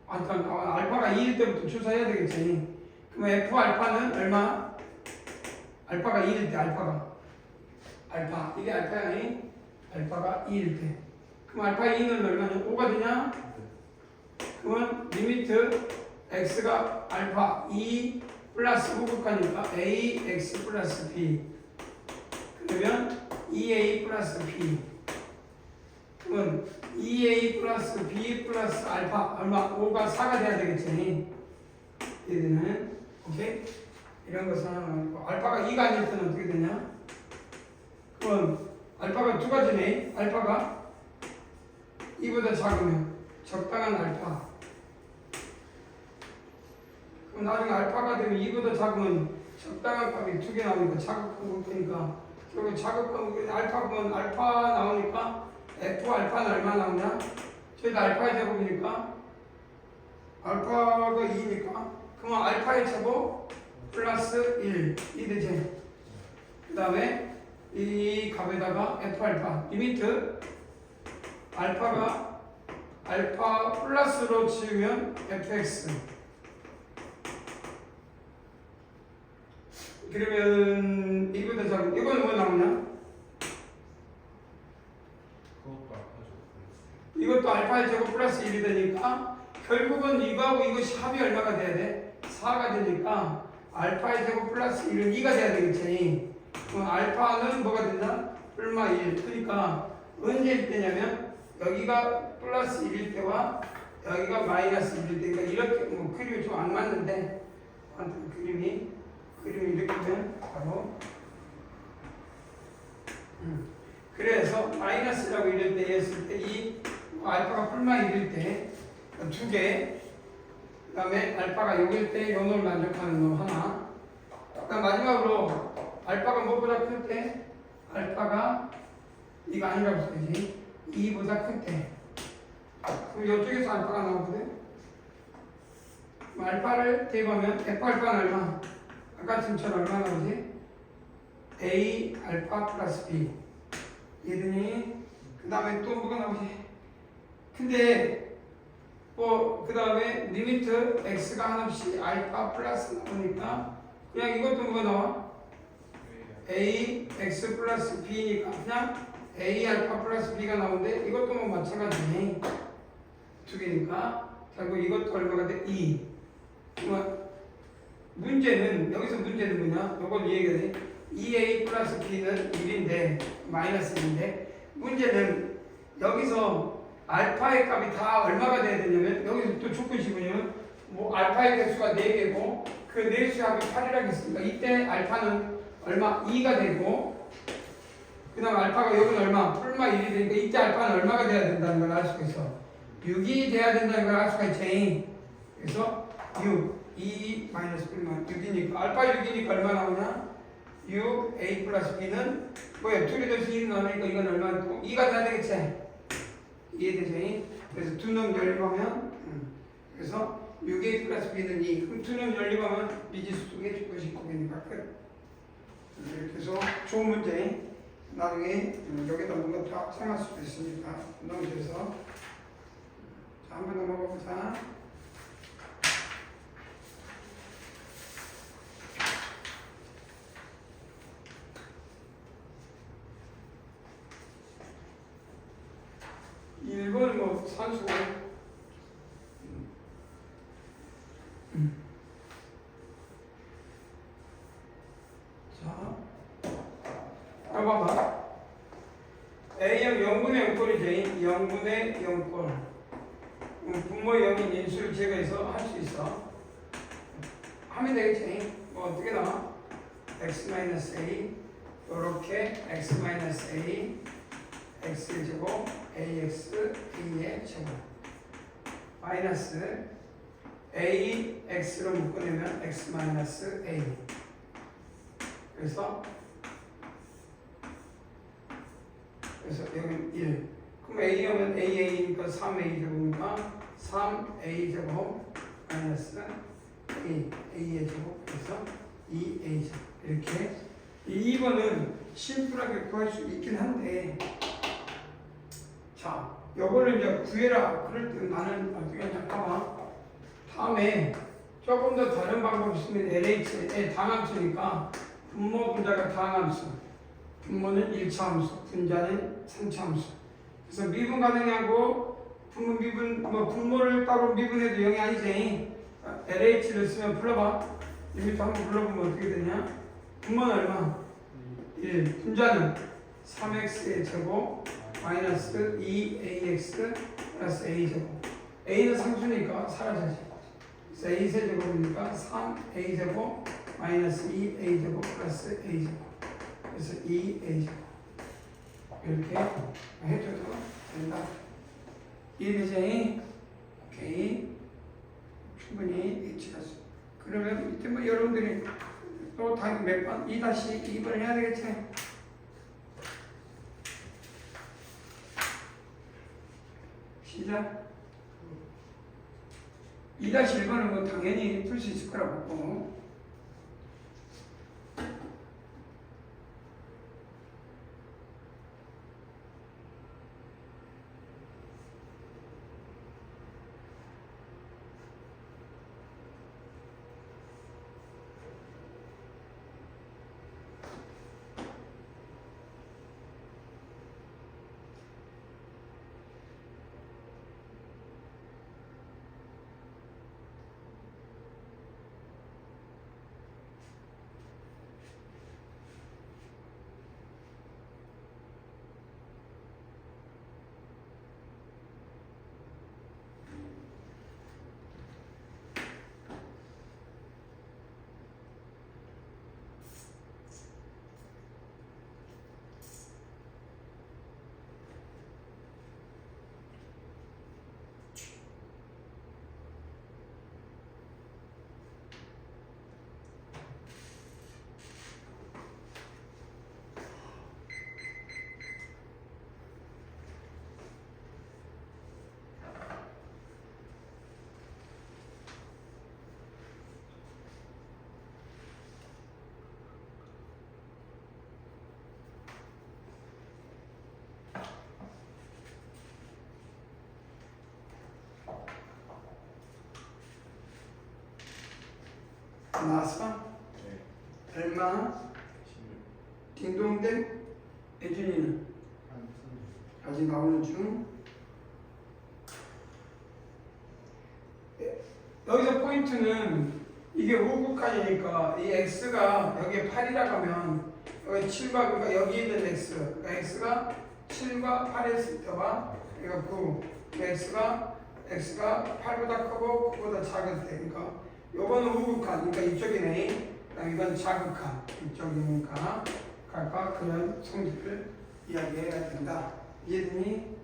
그러니까 알파가 2일 때부터 추사해야 되겠지. 그럼 F 알파는 얼마? 알파가 2일 때 알파 이게 알파야. 알파가 2일 때 그럼 알파 2는 얼마냐? 5가 되냐? 그러면 리미트 x가 알파 2 플러스 호극하니까 ax 플러스 b 그러면 2a 플러스 b 그러면 2a 플러스 b 플러스 알파 얼마? 5가 4가 돼야 되겠지. 얘들은 오케이? 이런 것은 하나 알파가 2가 아닐 때는 어떻게 되냐? 그럼 알파가 두 가지네. 알파가 2보다 작으면 적당한 알파. 그럼 나중에 알파가 되면 2보다 작으면 적당한 값이 2개 나오니까 자극한 거니까 결국 자극한 알파면 알파 나오니까 F 알파는 얼마 나오냐? 저희도 알파의 제곱이니까 알파가 2니까 그러면 알파의 제곱 플러스 1 이 되지. 그 다음에 이 값에다가 F 알파 리미트 알파가 알파 플러스로 치우면 fx 그러면 이거보다 작은 이거는 뭐 나오냐? 그것도 알파죠. 이것도 알파의 제곱 플러스 1이 되니까 결국은 이거하고 이것이 합이 얼마가 돼야 돼? 4가 되니까 알파의 제곱 플러스 1은 2가 돼야 되겠지. 그럼 알파는 뭐가 된다? 플마 1. 그러니까 언제일 때냐면 여기가 플러스 1일 때와 여기가 마이너스 1일 때. 그러니까 이렇게 뭐 그림이 좀 안 맞는데 아무튼 그림이 이렇게 되면 바로 그래서 마이너스라고 이럴 때 했을 때 이 알파가 플마 1일 때 두 개, 그 다음에 알파가 여기일 때 요놈을 만족하는 놈 하나, 그다음 마지막으로 알파가 뭐보다 클 때? 알파가 이거 아니라고 써야지. 2보다 클 때. 그럼 이쪽에서 알파가 나오거든. 그럼 알파를 대입하면 F 알파는 얼마? 아까 지금처럼 얼마 나오지? A 알파 플러스 B. 얘들이 그 다음에 또 뭐가 나오지? 근데 그 다음에 리미트 x가 한없이 알파 플러스 나오니까 그냥 이것도 뭐가 나와? a x 플러스 b니까 그냥 a 알파 플러스 b가 나오는데 이것도 뭐 마찬가지네. 두 개니까 결국 이것도 얼마가 돼? 2. 그러면 문제는 여기서 문제는 뭐냐? 이걸 이해해야 돼. 2a 플러스 b는 1인데 마이너스 1인데 문제는 여기서 알파의 값이 다 얼마가 돼야 되냐면 여기서 또 조건이 뭐냐면 뭐 알파의 개수가 4개고 그 4수의 합이 8이라고 했으니까 이때 알파는 얼마? 2가 되고 그 다음 알파가 여기는 얼마? 풀마 1이 되니까 이때 알파는 얼마가 돼야 된다는 걸 알 수가 있어. 6이 돼야 된다는 걸 알 수가 있지. 그래서 6, 2 마이너스 풀마 6이니까 알파 6이니까 얼마 나오냐? 6, a 플러스 b는 뭐야? 2개 돼서 1이 나오니까 이건 얼마? 2가 돼야 되겠지? 이해되지? 그래서 두 놈 연립하면 그래서 6a 플러스 b는 2 그럼 두 놈 연립하면 미지수 속에 주것이 고개니까 끝. 이렇게 해서 좋은 문제 나중에 여기다 뭔가 다 생각할 수도 있으니까 넘겨서 자, 한번 넘어가 보자. 일본은 뭐 산수고 자, 봐봐. A형 0분의 0꼴이지. 0분의 0꼴. 분모 0인 인수를 제거해서 할 수 있어. 하면 되겠지. 뭐 어떻게 나와? x-a 요렇게 x-a x의 제곱 ax b의 제곱 마이너스 a x로 묶어내면 x 마이너스 a. 그래서 여기 1. 그럼 a 하면 a니까 3a 제곱이니까 3a 제곱 마이너스 a의 제곱. 그래서 2a 제곱. 이렇게 2번은 심플하게 구할 수 있긴 한데, 자, 요거를 이제 구해라. 그럴 때 나는 어떻게 하냐, 봐봐. 다음에 조금 더 다른 방법이 있으면 LH의 당함수니까 분모 분자가 당함수, 분모는 1차함수, 분자는 3차함수. 그래서 미분 가능하고 분모 미분 분모를 따로 미분해도 0이 아니지. LH를 쓰면 불러봐. 여기서 한번 불러보면 어떻게 되냐? 분모는 얼마? 1. 분자는 3x의 제곱 마이너스 2ax 플러스 a 제곱. a는 상수니까 사라져지. 그래서 a 세제곱이니까 3a 제곱 마이너스 2a 제곱 플러스 a 제곱. 그래서 2a 제곱. 이렇게 해줘도 된다. 이해되지? 오케이. 충분히 일치가 있어. 그러면 이때 뭐 여러분들이 또 다시 몇 번? 2-2번을 해야 되겠지? 시작. 2-1번은 뭐 당연히 풀 수 있을 거라고 보고. 나왔어? 네. 얼마? 딩동댕? 예준이는? 아직 나오는 중. 여기서 포인트는 이게 우극한이니까 이 x가 여기에 8이라고 하면 여기 7과 그러니까 여기 있는 x 그러니까 x가 7과 8에 있을 때와 그러니까 9 x가 8보다 크고 9보다 작을 때 그러니까 요거는 우극한 그러니까 이쪽이네. 그다음 이건 자극한 이쪽이니까 각각 그런 성질을 이야기해야 된다. 이해되니?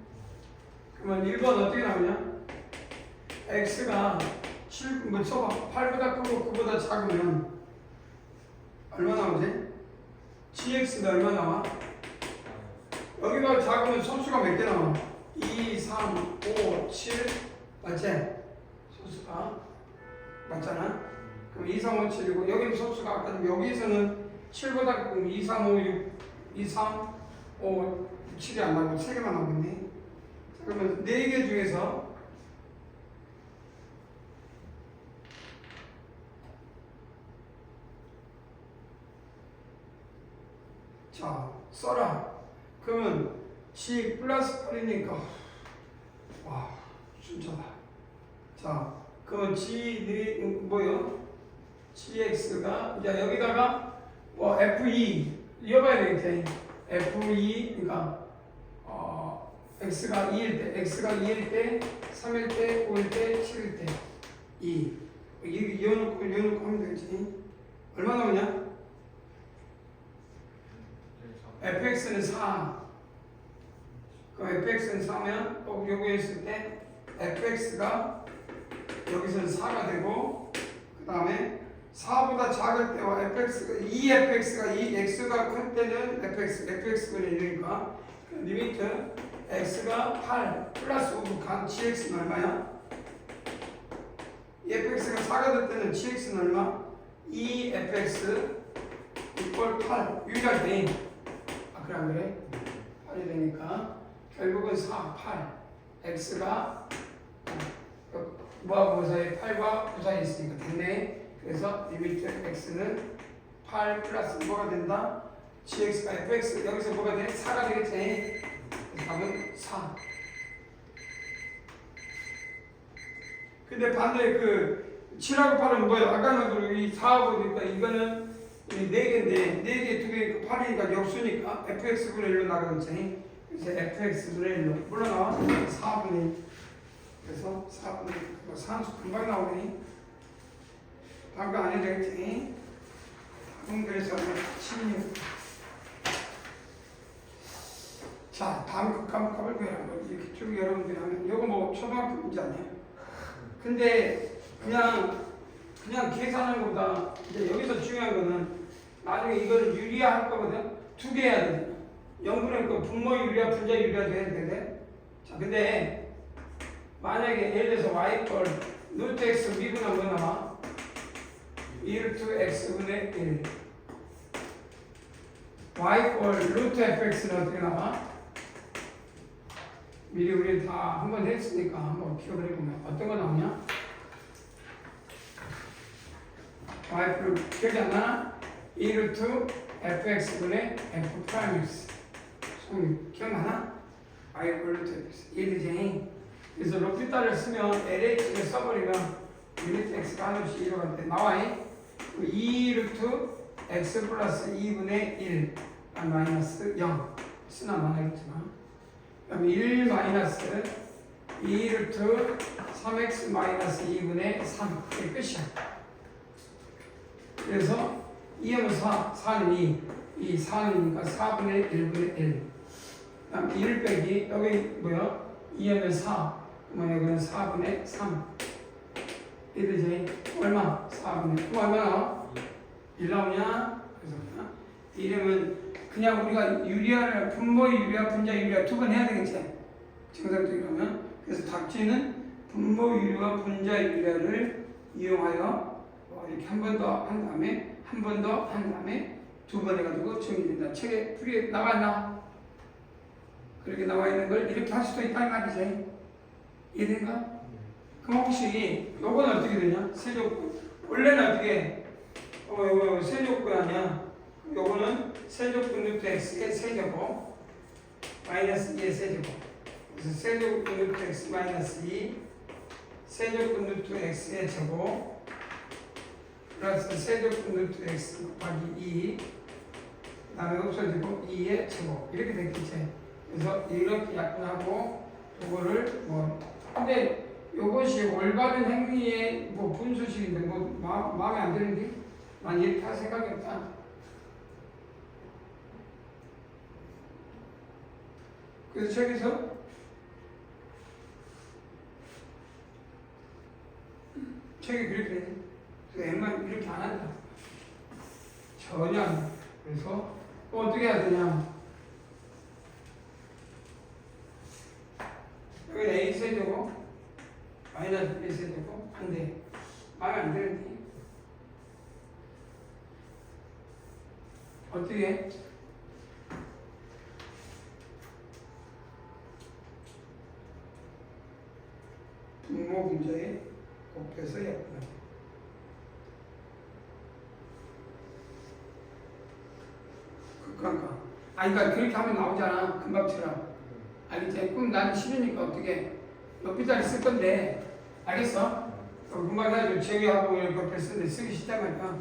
그러면 1번 어떻게 나오냐? x가 7, 뭐 쳐봐. 8보다 크고 9보다 작으면 얼마 나오지? gx가 얼마 나와? 여기가 작으면 소수가 몇 개 나와? 2, 3, 5, 7 맞지? 소수가 맞잖아? 그럼 2, 3, 5, 7이고 여기는 소수가 아까 여기서는 7보다 크고 2, 3, 5, 6 2, 3, 5, 7이 안 나오고 3개만 나오겠네. 그러면 4개 중에서 자, 써라. 그러면 G 플러스 8이니까 와, 순차다. 자, 그러면 G들이 뭐요? GX가 이제 여기다가 뭐 FE 이어봐야 되겠지. FE 그러니까 X가 2일 때, X가 2일 때, 3일 때, 5일 때, 7일 때 2 이어놓고 하면 되겠지. 얼마 나오냐? fx는 4 그럼 fx는 4면 요거 했을 때 fx가 여기서는 4가 되고 그 다음에 4보다 작을 때와 fx가 2fx가 2x가 클 때는 fx분의 1이니까 리미트 x가 8 플러스 5 간 gx는 얼마야? fx가 4가 될 때는 gx는 얼마? 2fx 이퀄 8 유일할 때 그래 안 그래? 8이 되니까 결국은 4, 8 x가 뭐하고 뭐 사이? 8과 9 사이에 있으니까 됐네. 그래서 리미트 x는 8 플러스 뭐가 된다? gx가 fx 여기서 뭐가 돼? 4가 되겠지. 그래서 답은 4. 근데 반대에 그 7하고 8은 뭐예요? 아까는 이 4하고 보니까 이거는 4개인데 4개 2개 8이니까 역수니까 fx분의 1로 나가겠지. 그래서 fx분의 1로 물러나와 4분의 1. 그래서 4분의 1. 산수 금방 나오네. 방금 안 해도 되겠지. 그래서 16. 자, 다음 과목 가볼게요. 이렇게 쭉 여러분들이 하면 이거 뭐 초등학교 문제 아니에요? 근데 그냥 계산하는 것보다 이제 여기서 중요한 거는 나중에 이거를 유리화할 거거든. 2개 해야 돼. 0분의 그 분모 유리화, 분자 유리화도 해야 되는데. 자, 근데 만약에 예를 들어서 y 걸 루트 x 미분하면 뭐 나와? 1루트 x분의 1. y 걸 루트 fx는 어떻게 나와? 미리 우리 다 한 번 했으니까 한번 기억을 해보면 어떤 거 나오냐? y를 기억이 안 나나? 2루트 fx분의 f 프라임x. 기억나나? y를 루트 fx. 이해되지? 그래서 로피타를 쓰면 LH를 써버리면 유니트 x가 한없이 1로 갈 때 나와. 2루트 x 플러스 2분의 1 마이너스 0 쓰나 마나겠지만 그럼 1 마이너스 2루트 3x 마이너스 2분의 3 이게 끝이야. 그래서 2하면 4, 4는 2 4는니까 4분의 1분의 1 그다음 1 빼기 여기 뭐야? 2하면 4 그러면 여기는 4분의 3 이되지? 얼마? 4분의 그럼 얼마 나와? 1 나오냐? 그래서 이러면 그냥 우리가 유리화를 분모 유리화, 분자 유리화 2번 해야 되겠지? 정상적이라면 그래서 답지는 분모 유리화, 분자 유리화를 이용하여 이렇게 한 번 더 한 다음에 한 번 더 한 다음에 2번 해가지고 정리된다. 책에 풀이 나와 있나? 그렇게 나와 있는 걸 이렇게 할 수도 있다는 말이지. 이해된가? 그럼 혹시 요건 어떻게 되냐? 세조건. 원래는 어떻게 세조건 아니야? 요거는 세조건 루트 x의 세제곱 마이너스 2의 세제곱. 그래서 세조건 루트 x 마이너스 2 세조건 루트 x의 제곱 플러스 세조건 루트 x 곱하기 2 그 다음에 없어지고 2의 제곱 이렇게 되겠지. 그래서 이렇게 약분하고 요거를 근데 요것이 올바른 행위의 분수식인데 마음에 안 드는데 난 이렇게 할 생각이 없다. 그래서 저기서 책이 그렇게 돼. 그래서 웬만 이렇게 안 한다. 전혀 안 돼. 그래서 어떻게 해야 되냐? 여기 a 세제곱 마이너스 b 세제곱 안 돼. 마음에 안 드는데 어떻게 해? 분모 분자에 곱해서 약분하기. 그러니까 그러니까 그렇게 하면 나오잖아. 금방처럼. 알겠지? 그럼 나는 싫으니까 어떻게 옆에다리 쓸 건데 알겠어? 금방 해가지고 제외하고 이렇게 쓰는데 쓰기 싫다니까.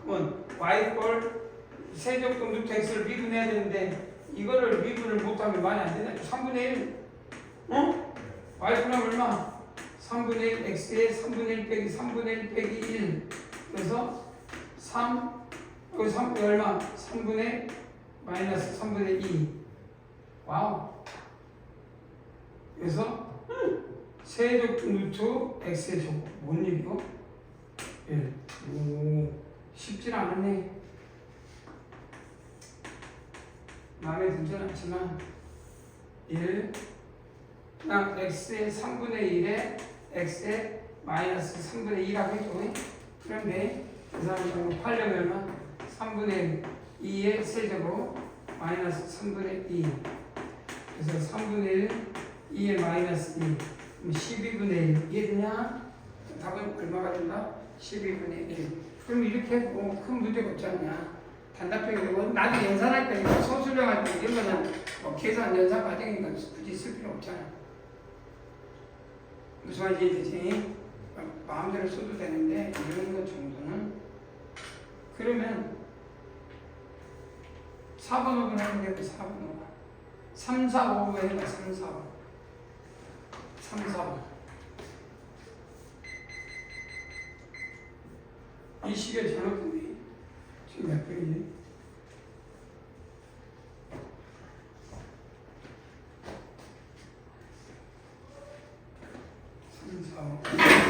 그러면 y꼴 세제곱 루트 x를 미분해야 되는데 이거를 미분을 못하면 많이 안 되네. 3분의 1 어? y분은 얼마? 3분의 1 x에 3분의 1 빼기 3분의 1 빼기 1 그래서 3 여기 3분의 얼마? 3분의 마이너스 3분의 2 와우 그래서 세제곱 루트 x의 제곱 뭔 얘기고? 1. 오, 쉽진 않았네. 마음에 들진 않지만 1. 그냥 x의 3분의 1에 x의 마이너스 3분의 2라고 했죠. 그런데 그 사람은 활력이 얼마? 3분의 2의 세제곱 마이너스 3분의 2. 그래서 3분의 1, 2의 마이너스 2. 그럼 12분의 1. 이해되냐? 답은 얼마가 된다? 12분의 1. 그럼 이렇게 해도 큰 문제가 없지 않냐? 단답형이 되고 나중에 연산할 때니까 소수령 할 때 이런 거는 뭐 계산 연산 과정이니까 굳이 쓸 필요 없잖아. 무슨 말인지 이해되지? 마음대로 써도 되는데 이런 것 정도는 그러면 4번 5번 하면 되고 4번 5번 3, 4, 5번 해봐. 3, 4, 5 3, 4, 5 이 시계 잘못됐네. 지금 몇 분이지? 3, 4, 5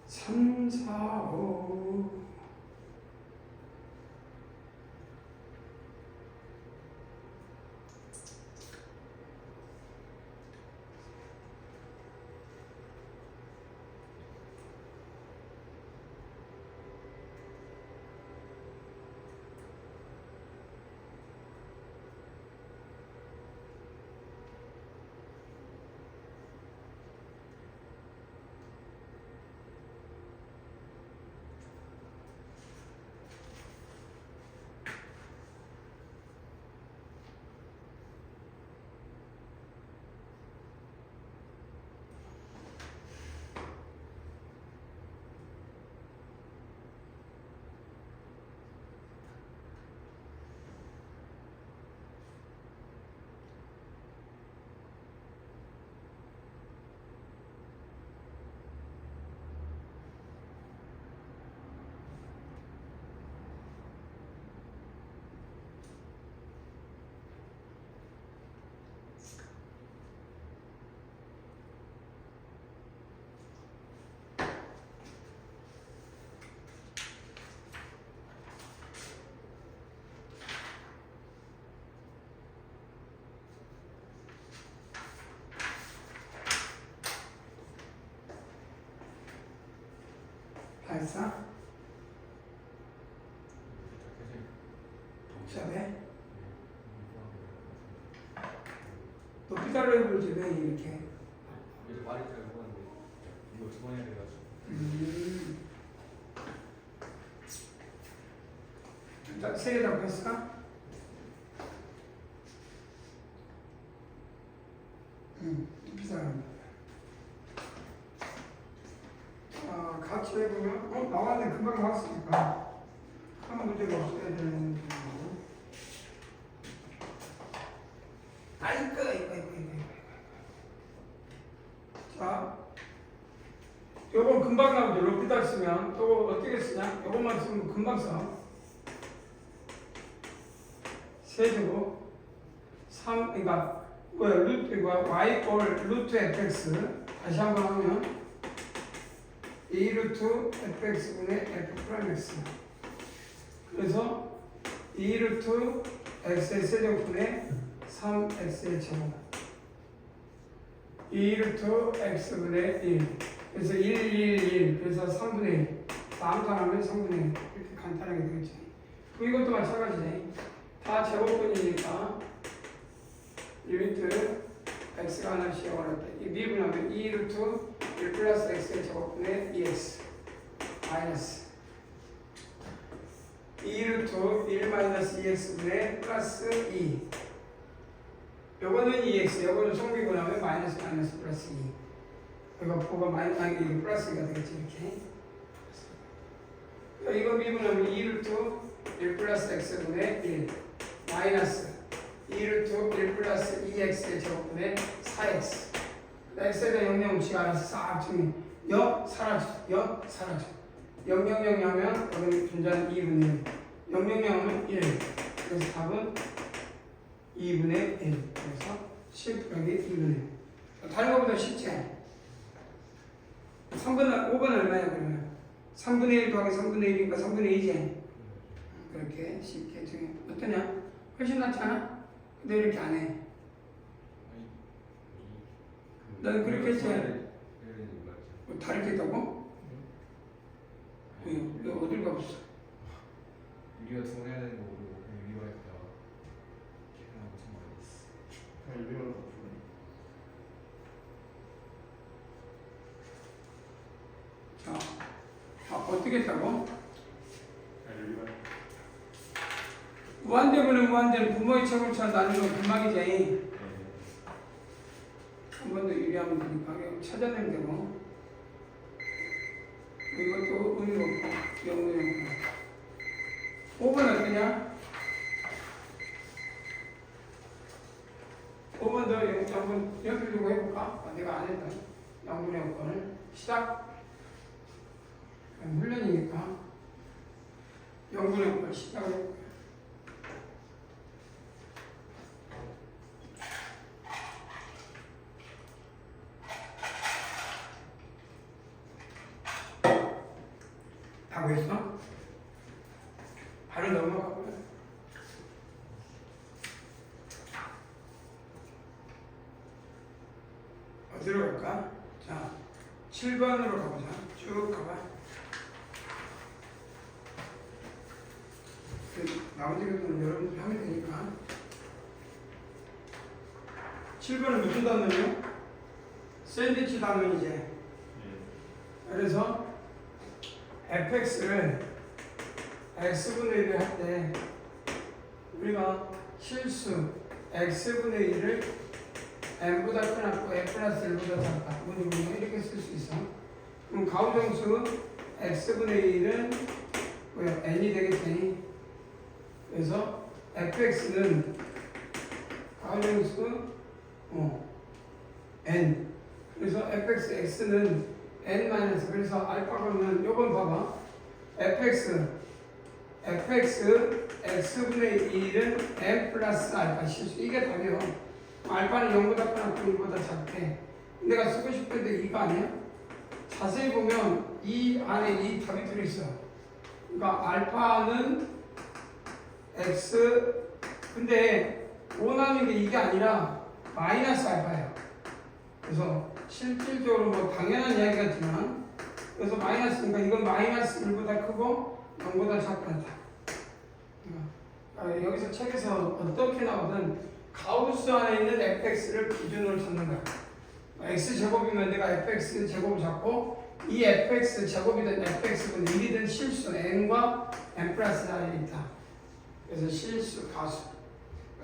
3, 4, 5 발사 복잡해? 높이 자르려고 왜 이렇게 이제 말이 잘 못하는데 이거 두 번 해야 돼가지고. 자, 세 개 잡고 했을까? 높이 자르는 같이 해보면 나왔네. 금방 나왔으니까 큰 문제가 없어야 되는 거고. 아이고. 자, 요건 금방 나오죠. 로피달 쓰면 또 어떻게 쓰냐? 요것만 쓰면 금방 써. 세제곱 3, 그러니까 뭐야 루트 이거 y 꼴 루트 fx 다시 한번 하면 2 루트 fx분의 f 프라임 x 그래서 2 루트 x의 세제곱분의 3x의 제곱 2 루트 x분의 1 그래서 1, 1, 1 그래서 3분의 1 다음판하면 3분의 1 이렇게 간단하게 되겠지. 이것도 마찬가지네. 다 제곱분이니까 리미트 x가 하나씩 영원할 때 이 미분하면 2 루트 1 플러스 x의 제곱분의 2x 마이너스 2 루트 1 마이너스 2x분의 플러스 2 요거는 2x 요거는 성비분하면 마이너스 마이너스 플러스 2 이거 보고 마이너스 플러스가 되겠지 이렇게 이거 미분하면 2 루트 1 플러스 x분의 1 마이너스 2 루트 1 플러스 2x의 제곱분의 4x x에 대한 0, 0 지 알아서 싹 정리 0 사라져 0 사라져 0, 0, 0 하면 여기 존재하는 2분의 1 0, 0, 0 하면 1 그래서 답은 2분의 1 그래서 10 여기 2분의 1 다른 것보다 쉽지 않아 5번 얼마야 그러면 3분의 1 더하기 3분의 1이니까 3분의 2지 그렇게 쉽게 정해 어떠냐? 훨씬 낫잖아? 근데 왜 이렇게 안 해? 나는 그렇게 했지 뭐 다르게 했다고? 왜 어딜 가봤어? 유리가 정해야 되는 거 모르고 그냥 유리가 했다 걔는 엄청 많이 했어 그냥 유리가 더 자, 어떻게 했다고? 그냥 유리가 무한대분은 무한대는 부모의 최고차를 나누는 금방이지 한 번 더 유리하면 되니까 찾아내면 되고 이것도 의미가 없고 영문이 없고 5번 어떠냐? 5번 더 한번 연필 두고 해볼까? 내가 안 했다 영문의 없고는 시작 훈련이니까 영문의 없고 시작을 해볼게요 다 보였어? 바로 넘어가고요. 어디로 갈까? 자, 7번으로 가보자. 쭉 가봐. 나머지 것들은 여러분들이 하면 되니까. 7번은 무슨 단원이요? 샌드위치 단원이지. 그래서 fx를 x분의 1을 할 때 우리가 실수 x분의 1을 n보다 크고 f 플러스 1보다 작다 우리가 이렇게 쓸 수 있어. 그럼 가우정수 x분의 1은 뭐야? n이 되겠지. 그래서 fx는 가우정수 n 그래서 fx x는 n 마이너스 그래서 알파 그러면 요번 봐봐 fx x분의 1은 n 플러스 알파 실수 이게 답이요. 알파는 0보다 크고 1보다 작대 내가 쓰고 싶은데 2가 아니야? 자세히 보면 이 안에 이 답이 들어있어. 그러니까 알파는 x 근데 원하는 게 이게 아니라 마이너스 알파예요. 그래서 실질적으로 뭐 당연한 이야기 같지만 그래서 마이너스니까 이건 마이너스 1보다 크고 0보다 작다. 여기서 책에서 어떻게 나오든 가우스 안에 있는 fx를 기준으로 찾는 거야. x제곱이면 내가 fx 제곱을 잡고 이 fx 제곱이든 fx는 1이든 실수 n과 n 플러스 1이 있다. 그래서 실수 가수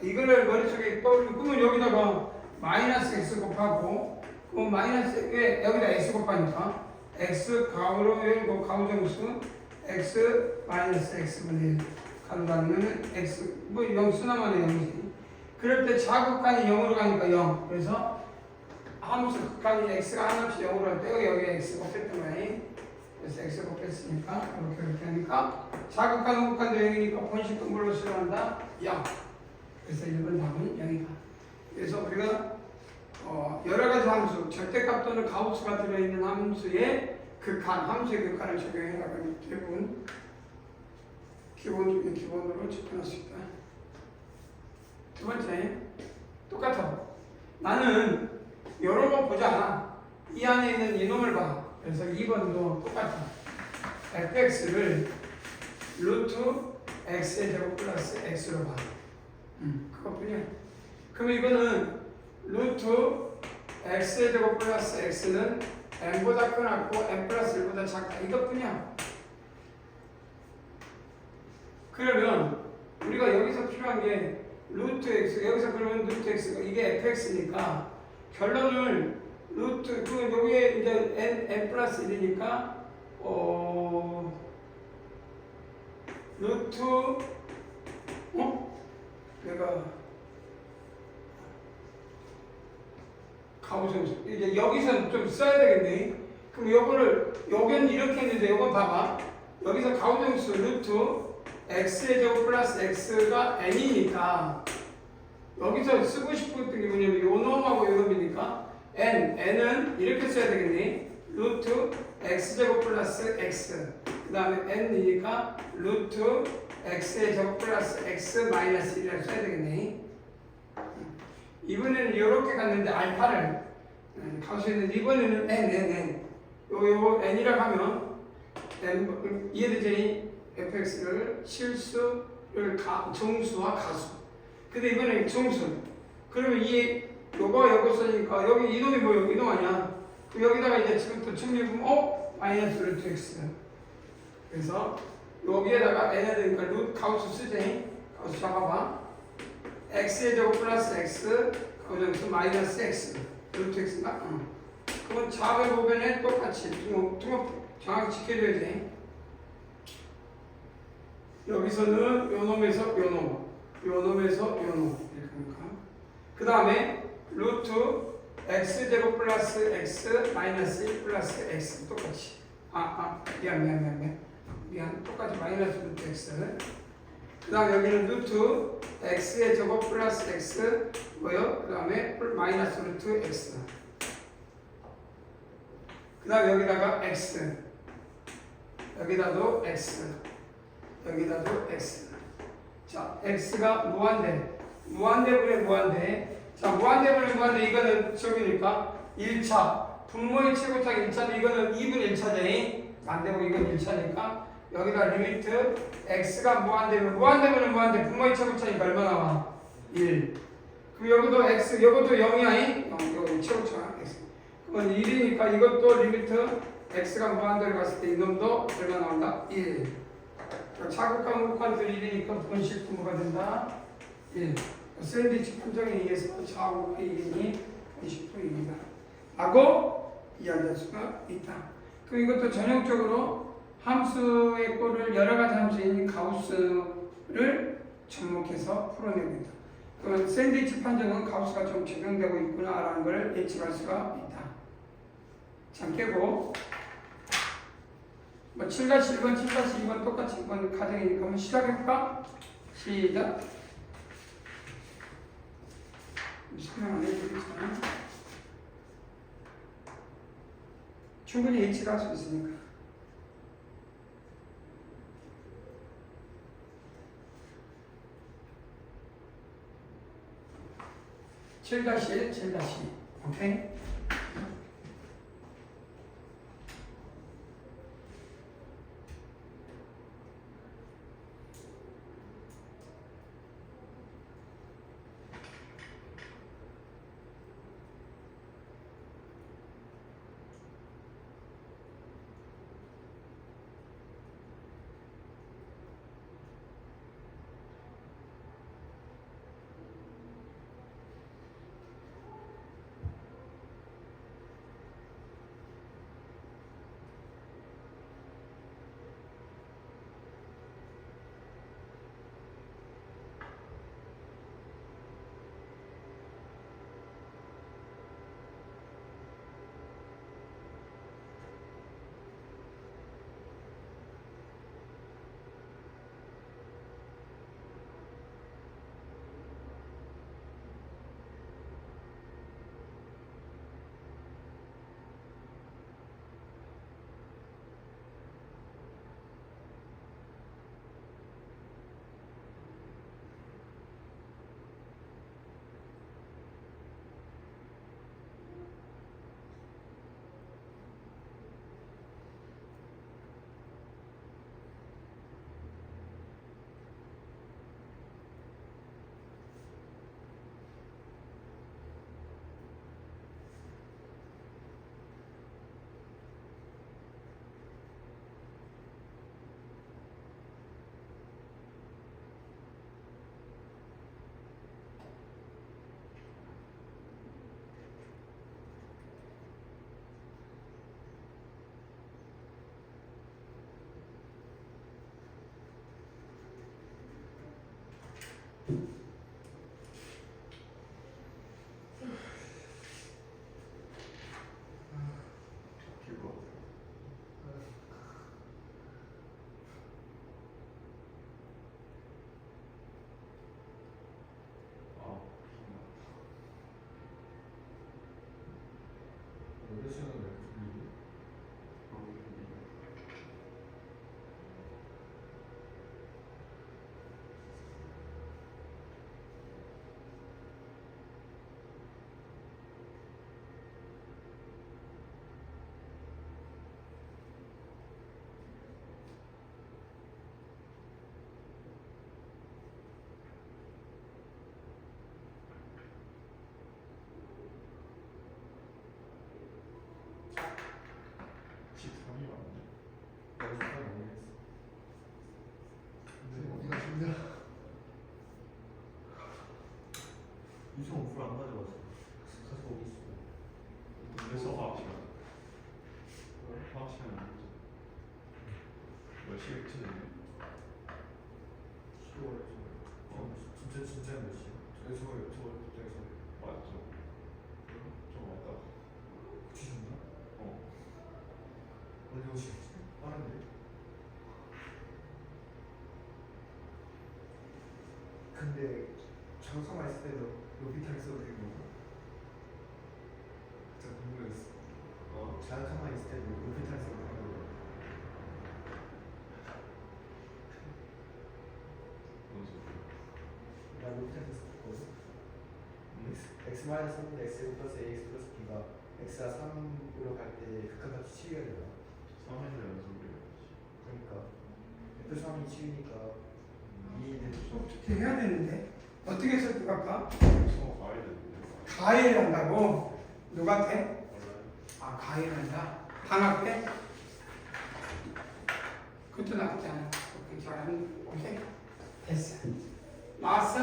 이거를 머릿속에 떠올리고 그러면 여기다가 마이너스 x 곱하고 그럼 마이너스 왜 여기다 x 곱하니까 x 가우로 열고 가우정수 x 마이너스 x분의 1 가로 닫으면 x 뭐 0 수나마는 0이지. 그럴 때 자극간이 0으로 가니까 0 그래서 함수 극간이 x가 하나씩 0으로 할 때 여기 x 곱했던 거야. 그래서 x 곱했으니까 이렇게 하니까 자극간 극간도 0이니까 본식 등불로 수렴한다 0 그래서 1번 답은 0이다. 그래서 우리가 여러 가지 함수, 절대값 또는 가우스가 들어있는 함수의 극한, 함수의 극한을 적용해 나가면 대부분 기본 중에 기본으로 접근할 수 있다. 두 번째, 똑같아. 나는 여러 번 보지 않아. 이 안에 있는 이놈을 봐. 그래서 2번도 똑같아. fx를 루트 x의 제곱 플러스 x로 봐. 그것뿐이야. 그럼 이거는 루트 x의 제곱 플러스 x는 n보다 크고 n 플러스 1보다 작다. 이것뿐이야. 그러면 우리가 여기서 필요한 게 루트 x, 여기서 그러면 루트 x가 이게 fx니까 결론을 루트, 그 여기에 이제 n 플러스 1이니까 루트 내가 가우스 이제 여기서 좀 써야 되겠네. 그럼 요거를 여기는 이렇게 했는데 요건 봐봐. 여기서 가우정수 루트 x의 제곱 플러스 x가 n이니까 여기서 쓰고 싶었던 게 뭐냐면 요 놈하고 요 놈이니까 n은 이렇게 써야 되겠네. 루트 x제곱 플러스 x 그 다음에 n이니까 루트 x의 제곱 플러스 x 마이너스 1이라고 써야 되겠네. 이번에는 이렇게 갔는데 알파를 가수했는데 이번에는 n 요 n이라고 하면 n 이해되지? fx를 실수를 정수와 가수. 근데 이번에 정수. 그러면 이 요거 쓰니까 여기 이놈이 뭐예요? 이놈 아니야? 그럼 여기다가 이제 지금부터 정리해보면 마이너스 루트 x. 그래서 여기에다가 n에 되니까 루트 가우스 쓰지. 가우스 잡아봐. x의 제곱 플러스 x 가우스 마이너스 x 루트 x인가? 그건 좌변 보변에 똑같이 등호 정확히 지켜줘야지. 여기서는 요 놈에서 요 놈, 요 놈에서 요 놈 이렇게 하니까 그 다음에 루트 x 제곱 플러스 x 마이너스 1 플러스 x 똑같이 미안 똑같이 마이너스 루트 x 그 다음에 여기는 루트 x의 제곱 플러스 x 뭐요? 그 다음에 마이너스 루트 x 그 다음에 여기다가 x 여기다도 x 여기다도 x. 자, x가 무한대분의 무한대. 자, 무한대분의 무한대 이거는 저기니까 1차. 분모의 최고차가 1차인데 이거는 2분의 1차잖니. 안 되고 이건 1차니까 여기다 리미트 x가 무한대분의 무한대 분모의 최고차니까 얼마 나와? 1. 그럼 여기도 x, 여기도 0이야. 여기 최고차 x. 그건 1이니까 이것도 리미트 x가 무한대로 갔을 때 이놈도 얼마 나온다? 1. 자극과 무관들 1이니까 분식 분모가 된다. 1. 샌드위치 판정에 의해서 좌우가 1이니 분식도 1이다. 라고 이야기할 수가 있다. 그럼 이것도 전형적으로 함수의 꼴을 여러 가지 함수인 가우스를 접목해서 풀어내고 있다. 그러면 샌드위치 판정은 가우스가 좀 적용되고 있구나라는 걸 예측할 수가 있다. 자, 깨고 7-1번, 7-2번 똑같이 이번 가정이니까 한번 시작해볼까? 시작. 설명 안 해주겠잖아. 충분히 예측할 수 있으니까. (7-1) 오케이? 시간은 왜 풀리지? 나도 잘 모르겠어. 근데 어디가 힘들어? 유성 오프를 안 가져왔어. 가지고 오고 있어. 그래서 화학 시간. 화학 시간 안 되죠. 몇 시에 치는데? 10월 진짜 몇 시? 저월 그때에서 맞죠. 좀 왔다. 주셨나? 어디 오시겠지? 빠른데? 근데 장소만 있을 때도 로비탈 써도 되는 건가? 진짜 궁금했어. 자연카만 있을 때도 로비탈 써도 되는 건가? 뭔 소리야? 나 로비탈 썼거든. x-3분의 x 플러스 ax 플러스 b가 x가 3으로 갈 때 극한값이 7이가 되나? 3에서 연속이에요. 그러니까 F3이 7이니까 2는 어떻게 해야 되는데? 어떻게 설득할까? 수업 가야 되는데. 가해를 한다고? 누가 때? 몰라요. 아, 가해를 한다? 방학 때? 그것도 나쁘지 않아. 그렇게 잘하는, 오케이? 됐어. 나왔어?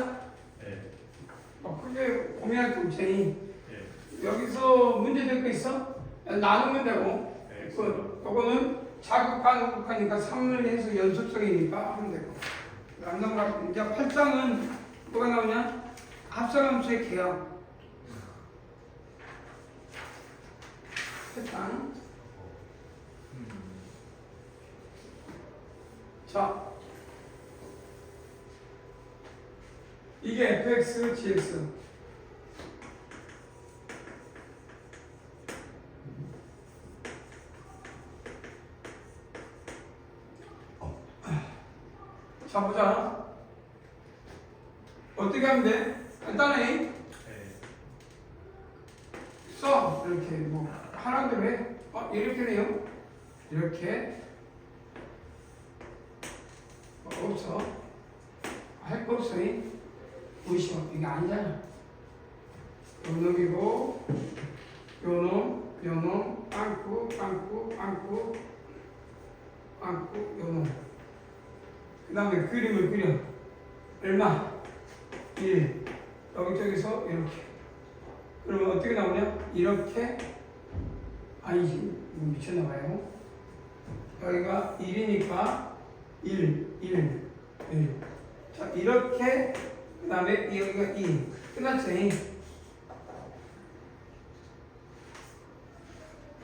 네. 크게 고민할 게 없지. 네. 여기서 문제 될 거 있어? 나누면 되고, 네. 그거는 자극한, 우극하니까 3을 해서 연속성이니까 하면 되고. 안 넘어가고, 이제 8장은 뭐가 나오냐? 합성함수의 개형. 8장. 자, 이게 fx, gx. 자, 보자. 어떻게 하면 돼? 간단해. 네. 써. 이렇게 뭐 하나인데 왜? 이렇게 돼요. 이렇게. 없어. 할 거 없어. 무시워. 이게 아니잖아. 요 놈이고, 요 놈, 빵꾸, 요 놈. 그 다음에 그림을 그려. 얼마? 1. 여기저기서 이렇게. 그러면 어떻게 나오냐? 이렇게. 아니지. 이거 미쳤나봐요. 여기가 1이니까 1. 자, 이렇게. 그 다음에 여기가 2. 끝났지?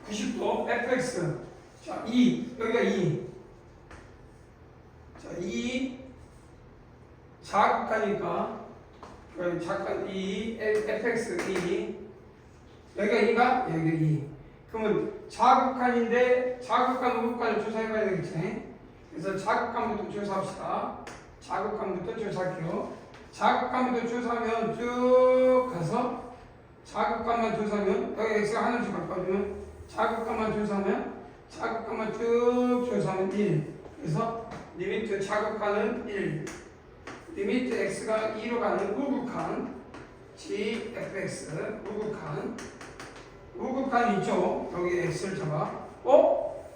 90도 fx. 자, 2. 여기가 2. 자, 2. 자극하니까 잠깐 2 fx 2 여기가 2가 여기가 2. 그러면 자극한인데 자극한 우극한을 조사해봐야 되겠지. 그래서 자극한부터 조사합시다. 자극한부터 조사할게요. 자극한부터 조사하면 쭉 가서 자극한만 조사하면 여기 x가 하나씩 바꿔주면 자극한만 조사하면 자극한만 쭉 조사하면 1. 그래서 리미트 자극한은 1. 리미트 x가 2로 가는 우극한 gfx 우극한 있죠? 여기 x를 잡아.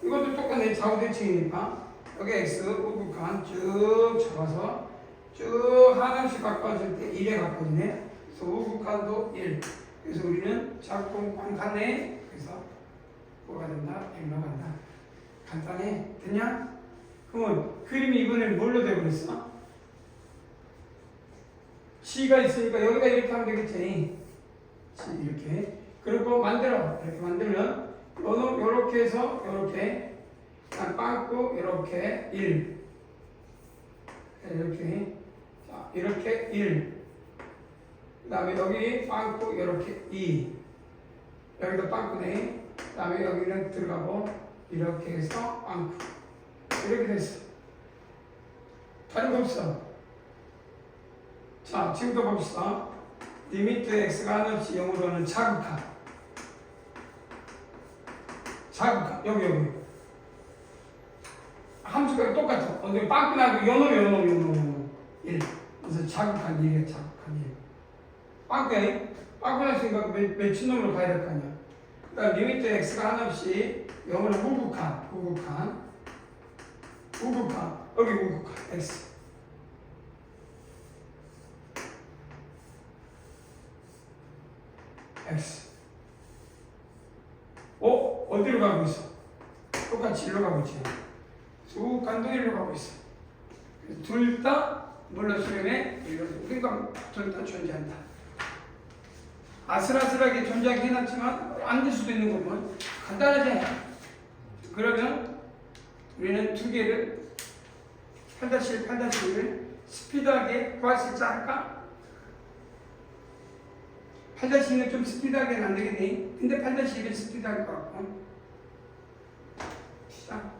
이것도 똑같네. 좌우대칭이니까 여기 x 우극한 쭉 잡아서 쭉 하나씩 바꿔줄 때 1에 바꿔지네. 그래서 우극한도 1. 그래서 우리는 작동관 같네. 그래서 뭐가 된다? 1로 간다. 간단해. 됐냐? 그러면 그림이 이번엔 뭘로 되어버렸어? C가 있으니까 여기다 이렇게 하면 되겠지. C 이렇게. 그리고 만들어. 이렇게 만들면 요렇게 해서 요렇게 빵꾸 이렇게 1 이렇게. 자, 이렇게 1. 그 다음에 여기 빵꾸 이렇게 2. 여기도 빵꾸네. 그 다음에 여기는 들어가고 이렇게 해서 않고 이렇게 됐어. 다른 거 없어. 자, 지금도 봅시다. 리미트 x가 한없이 0으로는 자극하. 여기. 함수가 똑같아. 근데 빵꾸나고 연놈 1. 그래서 자극한 1이야, 자극한 1. 빵꾸 났으니까 몇친 놈으로 가야 될 거 아니야. 그 다음 리미트 x가 한없이 0으로 우극한. 여기 우극한 x. 어디로 가고 있어? 똑같이 일로 가고 있지. 쭉 간동이로 가고 있어. 둘 다 물론 수렴에 우리가 둘 다 존재한다. 아슬아슬하게 존재하게 해놨지만 안 될 수도 있는 거면 간단하지. 그러면 우리는 두 개를 8-1, 8-1을 스피드하게 구할 수 있지 않을까? 8-1은 좀 스피드하게는 안 되겠네. 근데 8-1은 스피드할 것 같고. 시작.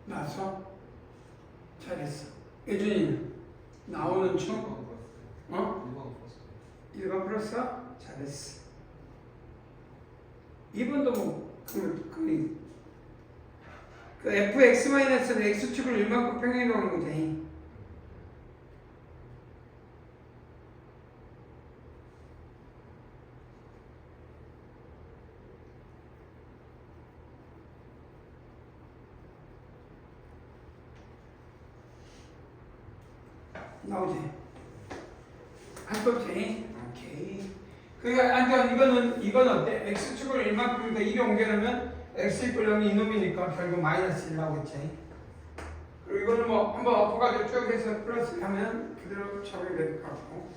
나왔어? 잘했어. 예준이 나오는 중? 어? 1번 풀었어? 잘했어. 2번도 뭐 그 fx-는 x축을 1만큼 평행해 놓은 거지. 나오지? 할 수 없지? 오케이. 그러니까 이건 어때? x축을 1만큼인데 1에 옮겨놓으면 x 이퀄 0이 이놈이니까 결국 마이너스 1 나오겠지. 그리고 이거는 뭐 한번 엎어가지고 쭉 해서 플러스 하면 그대로 적용이 될 것 같고.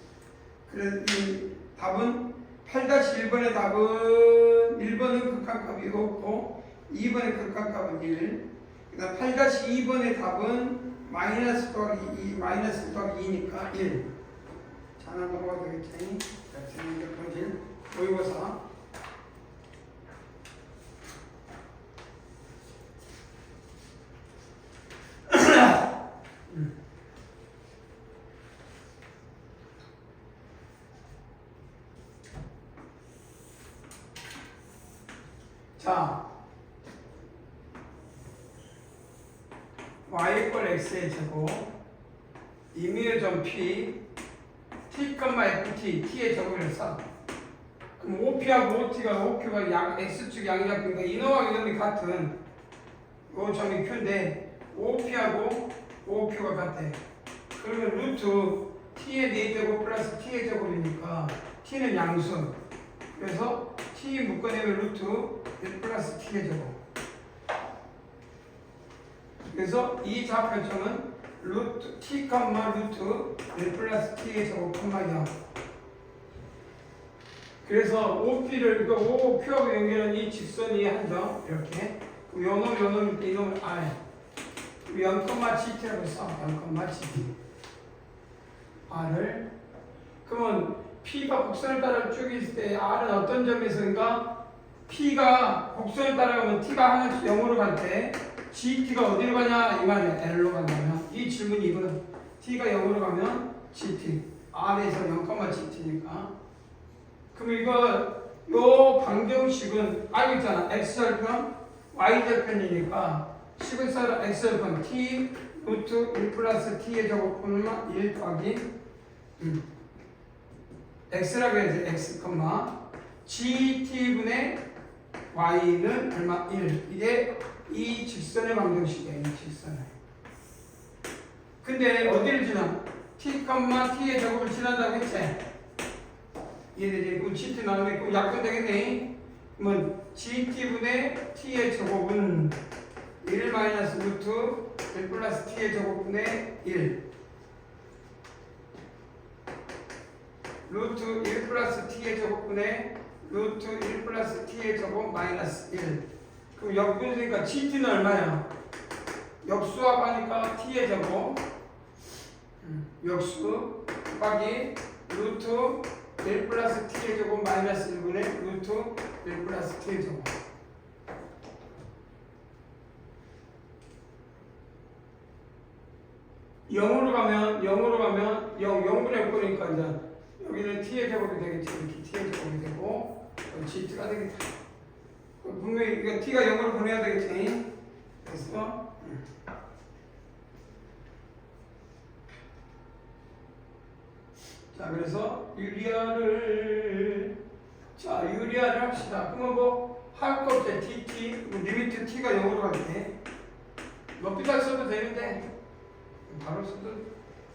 그래서 이 답은 8-1번의 답은 1번은 극한값이 없고 2번의 극한값은 1. 그 다음 8-2번의 답은 마이너스 더하기 2, 마이너스 더하기 2니까 1. 자, 하나 넘어가도 되겠지? 같은 경질 모의고사. 자, y 이퀄 x의 제곱 임의의 점 p t, ft, t의 제곱을 써. 그럼 OP하고 OQ가 x축 양이잡히니까 이놈하고 이놈이 같은 요 점이 q인데 OP하고 OQ가 같대. 그러면 루트 t의 4제곱 플러스 t의 제곱이니까 t는 양수. 그래서 t 묶어내면 루트 1 플러스 t의 제곱. 그래서 이 좌표점은 루트 t, 루트 1 플러스 t의 제곱 콤마야. 그래서 OP를 OQ하고 연결한 이 직선이 한 점 이렇게. 요놈 이놈을 아래. 0,7t라고 써. 0,7t. R을. 그러면 P가 곡선을 따라 쭉 있을 때 R은 어떤 점에서인가? P가 곡선을 따라가면 T가 하나씩 0으로 갈 때 GT가 어디로 가냐 이 말이야. L로 간다면 이 질문이 이거는 T가 0으로 가면 GT R에서 0,GT니까 그럼 이거 요 방정식은 알고 있잖아. X절편 Y절편이니까 식은 썰은 X절편 T 루트 1 플러스 T의 제곱분은 1 더하기 X라고 해야지. X, GT분의 Y는 얼마? 1. 이게 이 직선의 방정식이에요. 이 직선의. 근데 어디를 지나? T, T의 제곱을 지난다고 했지? 이해되지? 그럼 GT 나오면 그 약분 되겠네. 그러면 GT분의 T의 제곱은 1 마이너스 루트 1 플러스 T의 제곱분의 1 루트 1 플러스 T의 제곱분의 루트 1 플러스 T의 제곱 마이너스 1 그럼 역분수니까 GT는 얼마야? 역수합하니까 T의 제곱 역수 곱하기 루트 1 플러스 T의 제곱 마이너스 1분의 루트 1 플러스 T의 제곱 0으로 가면 0분의 6이니까 이제 여기는 T의 제곱이 되겠지. 이렇게 T의 제곱이 되고 GT가 되겠다. 분명히 이거 T가 0으로 보내야 되겠지. 됐어? 자, 그래서 유리아를 합시다. 그러면 뭐 할 거 없지. DT 리미트 T가 0으로 갈 때 높이가 써도 되는데 바로 써도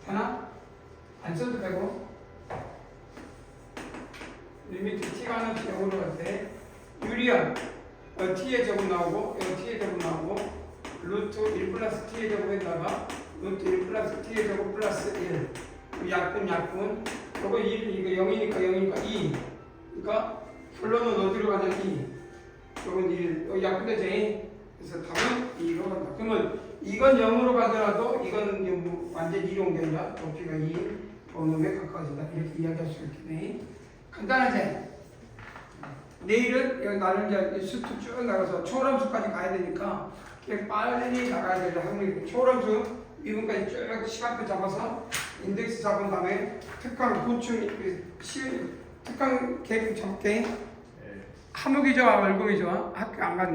되나? 안 써도 되고 리미트 T가 하나씩 0으로 갈 때 유리아 T의 제곱 나오고 T의 제곱 나오고 루트 1 플러스 T의 제곱에다가 루트 1 플러스 T의 제곱 플러스 1 약분 이거 0이니까 2 그러니까 결론은 어디로 가냐 2 이건 1 약분되지. 그래서 답은 2로 간다. 그러면 이건 0으로 가더라도 이건 완전 2로 옮겨야 높이가 2 놈에 가까워진다. 이렇게 이야기할 수 있겠네. 간단하지? 내일은 여기 나는 이제 수트 쭉 나가서 초람수까지 가야 되니까 그냥 빨리 나가야 될 확률이 초람수 미분까지 쭉 시간표 잡아서 인덱스 잡은 다음에 특강 보충 특강 계획 잡게. 함욱이 좋아 월급이 좋아? 학교 안 갔네.